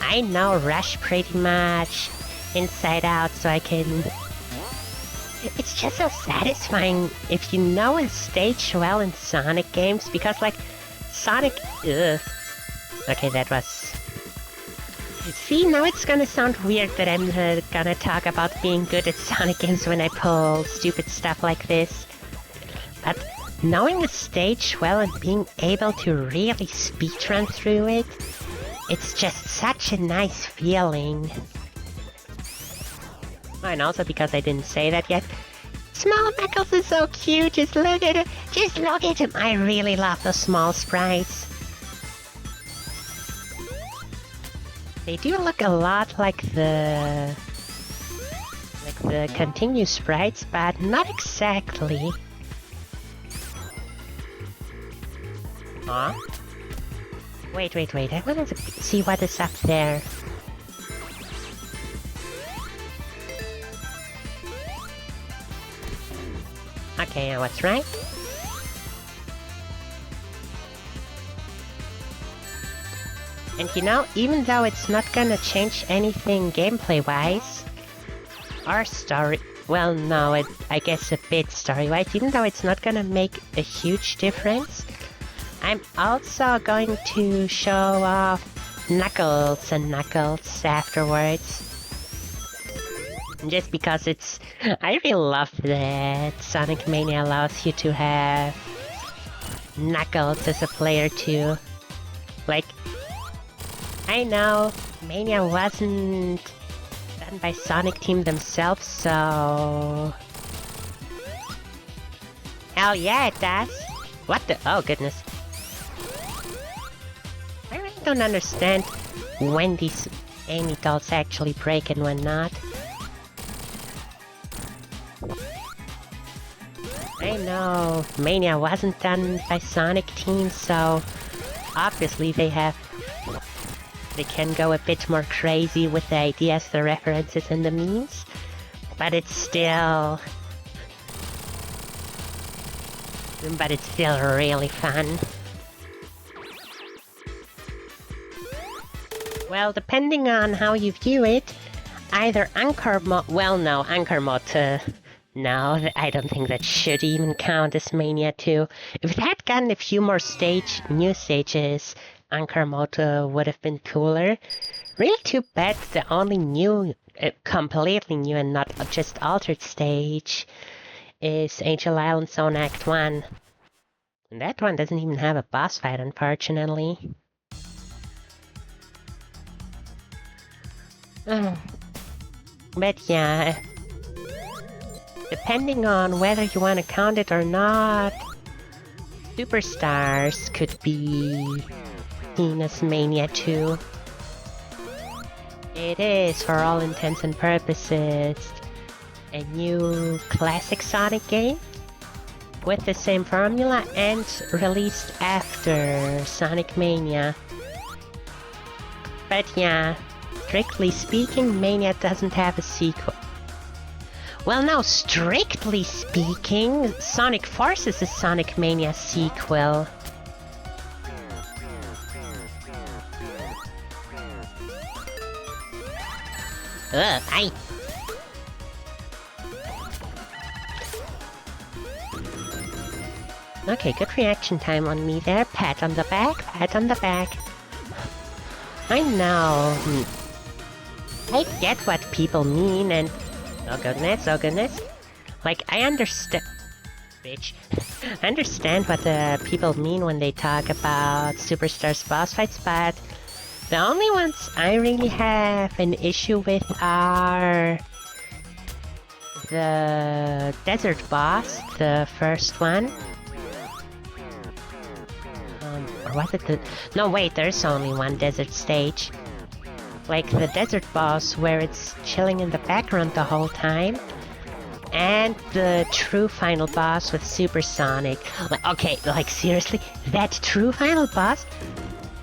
I know Rush pretty much inside out, so I can... It's just so satisfying if you know a stage well in Sonic games, because like, Sonic... Ugh. Okay, that was... See, now it's gonna sound weird that I'm gonna talk about being good at Sonic games when I pull stupid stuff like this. But knowing a stage well and being able to really speedrun through it, it's just such a nice feeling. Oh, and also because I didn't say that yet, Small Knuckles is so cute, just look at him, I really love those small sprites. They do look a lot like the Continue sprites, but not exactly. Huh? Wait, I want to see what is up there. Okay, I was right. And you know, even though it's not gonna change anything gameplay-wise, or story... Well, no, I guess a bit story-wise, even though it's not gonna make a huge difference, I'm also going to show off Knuckles and Knuckles afterwards. Just because it's... I really love that Sonic Mania allows you to have Knuckles as a player too. Like, I know Mania wasn't done by Sonic Team themselves, so... Hell yeah, it does! What the... Oh, goodness. I really don't understand when these Amy dolls actually break and when not. I know Mania wasn't done by Sonic Team, so obviously they can go a bit more crazy with the ideas, the references, and the memes, but it's still really fun. Well, depending on how you view it, either Anchor Mode... Well, no, Anchor Mode... No, I don't think that should even count as Mania 2. If it had gotten a few more new stages, Anchor Mode would have been cooler. Really too bad the only new, completely new and not just altered stage is Angel Island Zone Act 1. And that one doesn't even have a boss fight, unfortunately. But yeah, depending on whether you want to count it or not, Superstars could be seen as Mania 2. It is, for all intents and purposes, a new classic Sonic game with the same formula and released after Sonic Mania. But yeah, strictly speaking, Mania doesn't have a sequel. Well, no, strictly speaking, Sonic Forces is Sonic Mania sequel. Aye. Okay, good reaction time on me there. Pat on the back, pat on the back. I know. I get what people mean and... Oh goodness, oh goodness. Like, I understand... Bitch. I understand what the people mean when they talk about Superstars boss fights, but... The only ones I really have an issue with are... the desert boss, the first one. Or was it the... No, wait, there's only one desert stage. Like the desert boss where it's chilling in the background the whole time. And the true final boss with Supersonic. Like, okay, like seriously, that true final boss?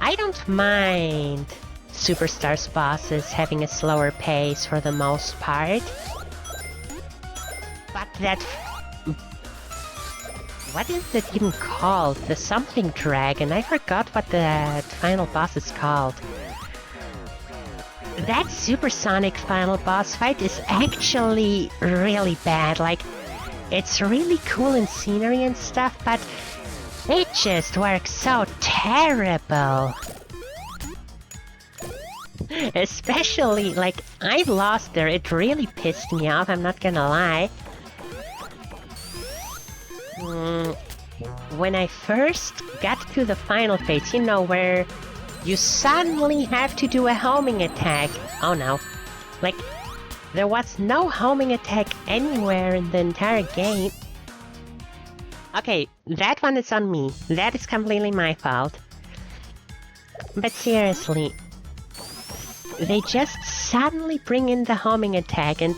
I don't mind Superstars bosses having a slower pace for the most part. But that... What is it even called? The something dragon. I forgot what that final boss is called. That Supersonic final boss fight is actually really bad. Like, it's really cool in scenery and stuff, but it just works so terrible. Especially, like, I've lost there. It really pissed me off, I'm not gonna lie. When I first got to the final phase, you know, where you suddenly have to do a homing attack. Oh no. Like, there was no homing attack anywhere in the entire game. Okay, that one is on me. That is completely my fault. But seriously, they just suddenly bring in the homing attack, and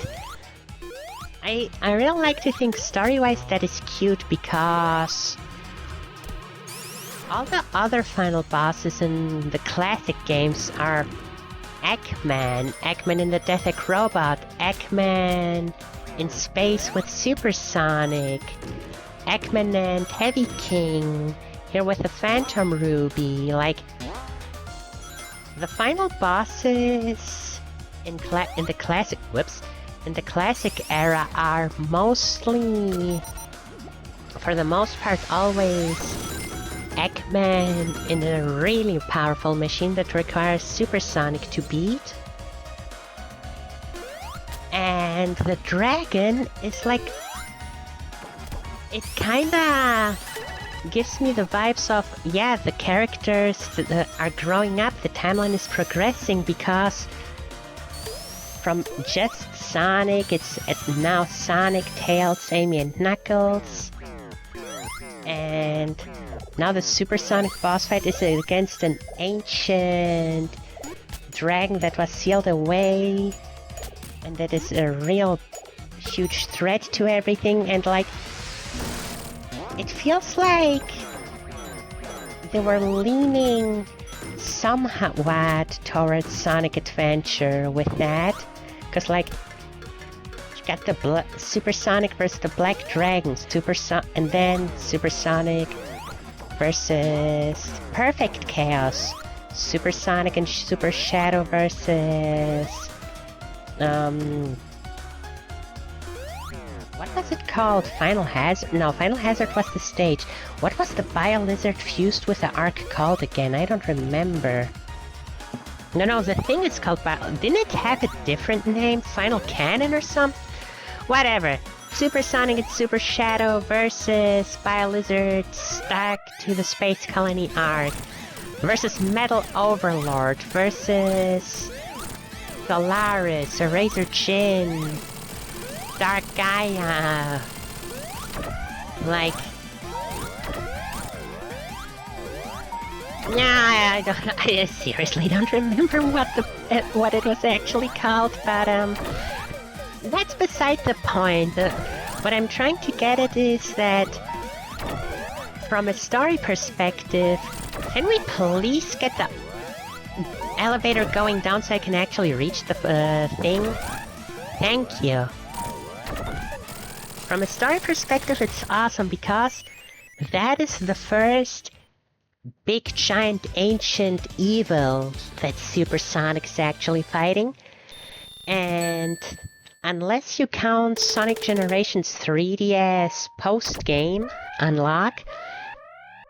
I really like to think story-wise that is cute because all the other final bosses in the classic games are Eggman, Eggman in the Death Egg Robot, Eggman in space with Supersonic, Eggman and Heavy King, here with the Phantom Ruby. Like, the final bosses in the classic, in the classic era are mostly, for the most part, always Eggman in a really powerful machine that requires Supersonic to beat. And the dragon is like... It kinda gives me the vibes of, yeah, the characters that are growing up, the timeline is progressing, because from just Sonic, it's now Sonic, Tails, Amy, and Knuckles. And now the Supersonic boss fight is against an ancient dragon that was sealed away, and that is a real huge threat to everything, and like, it feels like they were leaning somewhat towards Sonic Adventure with that, because like, you got the Supersonic versus the Black Dragons, and then Supersonic versus Perfect Chaos, Supersonic and Super Shadow versus what was it called? Final Hazard? No, Final Hazard was the stage. What was the Bio-Lizard fused with the Arc called again? I don't remember. No, the thing is called Didn't it have a different name? Final Cannon or something? Whatever. Supersonic and Super Shadow versus Bio-Lizard stuck to the Space Colony Arc. Versus Metal Overlord versus Solaris, Eraser Chin, Dark Gaia. Like, nah, I seriously don't remember what it was actually called, but that's beside the point. What I'm trying to get at is that from a story perspective, can we please get the elevator going down so I can actually reach the thing? Thank you. From a story perspective, it's awesome because that is the first big giant ancient evil that Supersonic is actually fighting. And unless you count Sonic Generations 3DS post-game unlock,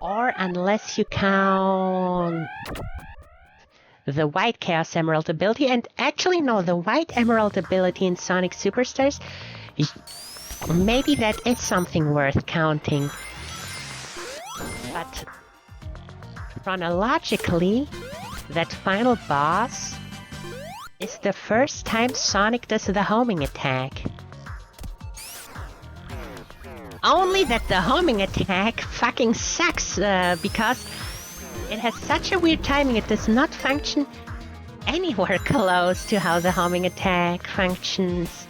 or unless you count the White Chaos Emerald ability, and actually no, the White Emerald ability in Sonic Superstars, maybe that is something worth counting. But chronologically, that final boss is the first time Sonic does the homing attack. Only that the homing attack fucking sucks, because it has such a weird timing. It does not function anywhere close to how the homing attack functions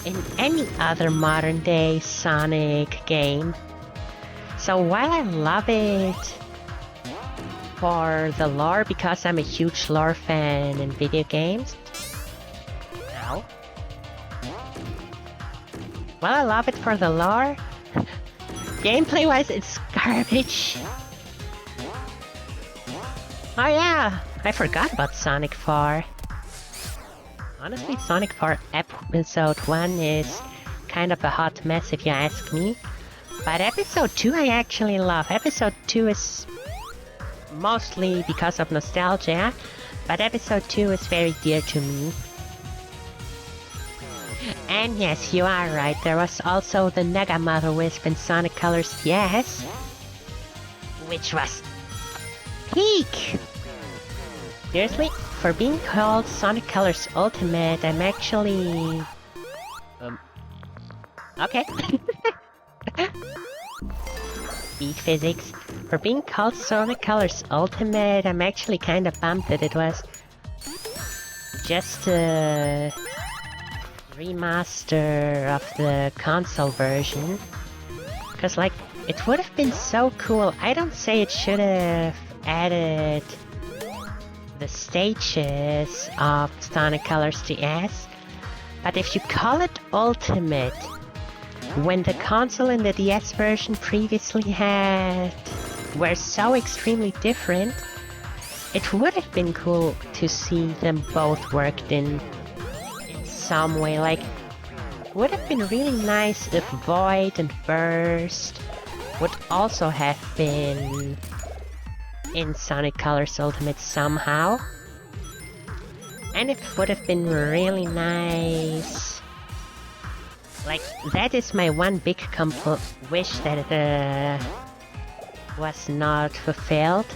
in any other modern day Sonic game. So while I love it for the lore, because I'm a huge lore fan in video games. Ow. Well, I love it for the lore. Gameplay-wise, it's garbage. Oh yeah, I forgot about Sonic 4. Honestly, Sonic 4 Episode 1 is kind of a hot mess if you ask me. But Episode 2 I actually love. Episode 2 is mostly because of nostalgia, but Episode 2 is very dear to me. And yes, you are right, there was also the Mega Mother Wisp in Sonic Colors yes, which was peak! Seriously, for being called Sonic Colors Ultimate, I'm actually... okay. Speed physics. For being called Sonic Colors Ultimate, I'm actually kinda bummed that it was just a remaster of the console version. Cause like, it would have been so cool. I don't say it should have added the stages of Sonic Colors DS, but if you call it Ultimate, when the console and the DS version previously were so extremely different, it would have been cool to see them both worked in some way. Like, would have been really nice if Void and Burst would also have been in Sonic Colors Ultimate somehow. And it would have been really nice. Like, that is my one big wish that was not fulfilled.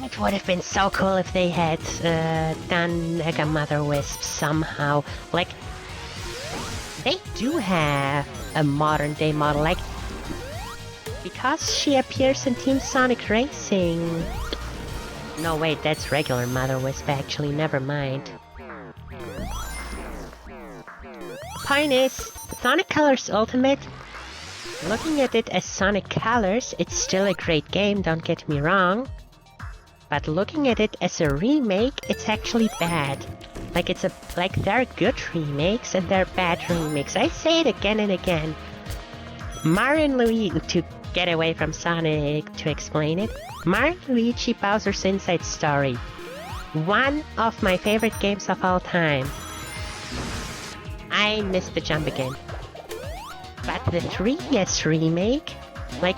It would have been so cool if they had done Mega Mother Wisp somehow. Like, they do have a modern day model, like, because she appears in Team Sonic Racing. No wait, that's regular Mother Wisp actually, never mind. Point is, Sonic Colors Ultimate, looking at it as Sonic Colors, it's still a great game, don't get me wrong. But looking at it as a remake, it's actually bad. Like, there are good remakes and there are bad remakes. I say it again and again. Mario and Luigi, to get away from Sonic to explain it, Mario and Luigi Bowser's Inside Story. One of my favorite games of all time. I missed the jump again. But the 3DS remake, like,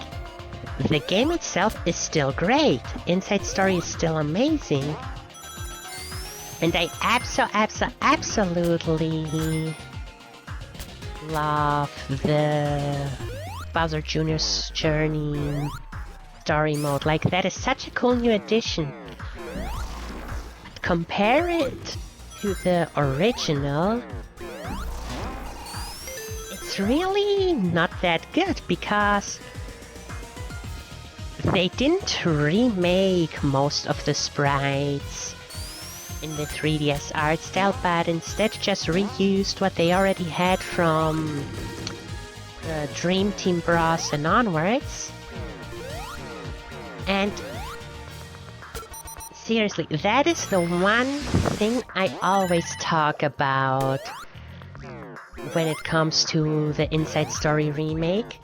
the game itself is still great. Inside Story is still amazing. And I absolutely love the Bowser Jr.'s Journey story mode. Like, that is such a cool new addition. But compare it to the original, it's really not that good because they didn't remake most of the sprites in the 3DS art style, but instead just reused what they already had from Dream Team Bros and onwards. And seriously, that is the one thing I always talk about when it comes to the Inside Story remake.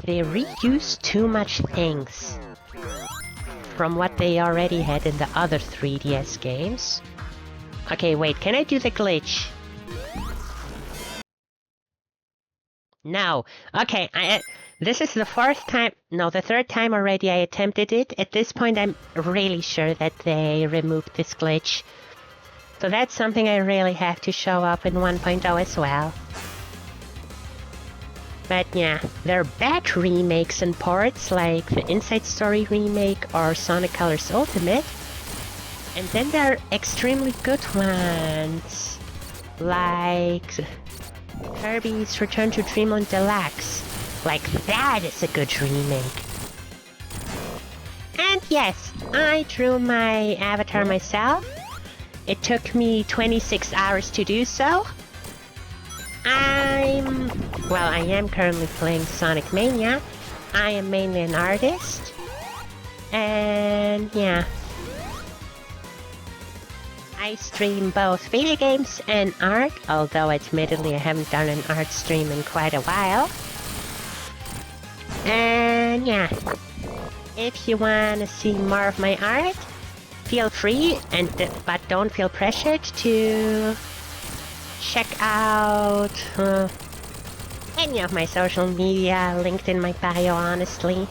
They reuse too much things from what they already had in the other 3DS games. Okay, wait, can I do the glitch? No. Okay, this is the the third time already I attempted it. At this point, I'm really sure that they removed this glitch. So that's something I really have to show up in 1.0 as well. But yeah, there are bad remakes and ports like the Inside Story remake or Sonic Colors Ultimate. And then there are extremely good ones, like Kirby's Return to Dreamland Deluxe. Like, that is a good remake. And yes, I drew my avatar myself. It took me 26 hours to do so. I am currently playing Sonic Mania. I am mainly an artist. And yeah. I stream both video games and art, although admittedly I haven't done an art stream in quite a while. And yeah, if you want to see more of my art, feel free, but don't feel pressured to check out any of my social media linked in my bio, honestly.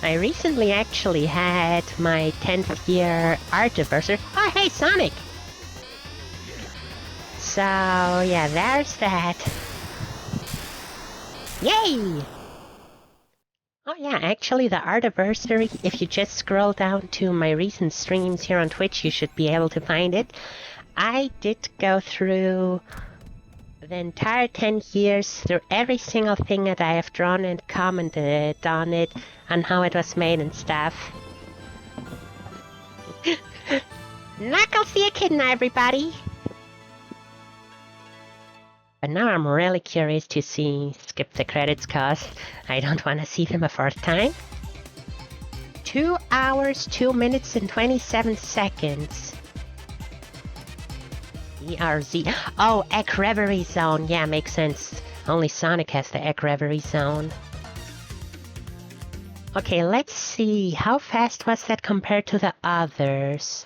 I recently actually had my 10th year art anniversary. Oh, hey, Sonic! So, yeah, there's that. Yay! Oh yeah, actually the art anniversary, if you just scroll down to my recent streams here on Twitch, you should be able to find it. I did go through the entire 10 years, through every single thing that I have drawn and commented on it, on how it was made and stuff. Knuckles the Echidna, everybody! But now I'm really curious to skip the credits, cause I don't want to see them a fourth time. 2 hours, 2 minutes and 27 seconds. ERZ. Oh, Egg Reverie Zone. Yeah, makes sense. Only Sonic has the Egg Reverie Zone. Okay, let's see. How fast was that compared to the others?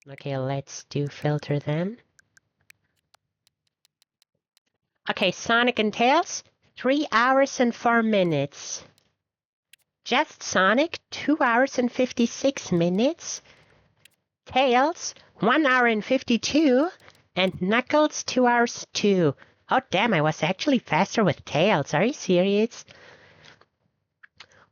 Okay, let's do filter then. Okay, Sonic and Tails, 3 hours and 4 minutes. Just Sonic, 2 hours and 56 minutes. Tails, 1 hour and 52. And Knuckles, 2 hours 2. Oh damn, I was actually faster with Tails. Are you serious?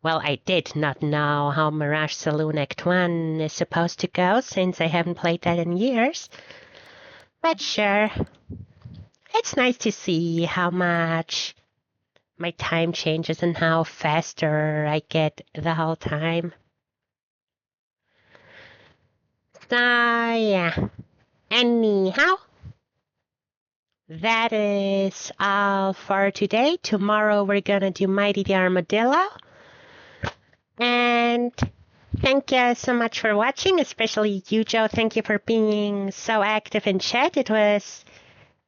Well, I did not know how Mirage Saloon Act 1 is supposed to go, since I haven't played that in years. But sure. It's nice to see how much my time changes and how faster I get the whole time. So, yeah. Anyhow, that is all for today. Tomorrow we're gonna do Mighty the Armadillo. And thank you so much for watching, especially you, Joe. Thank you for being so active in chat. It was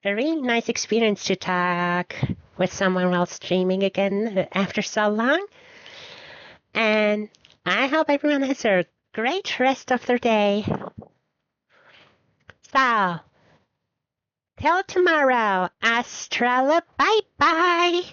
a really nice experience to talk with someone while streaming again after so long. And I hope everyone has a great rest of their day. So, till tomorrow, Astrala, bye-bye!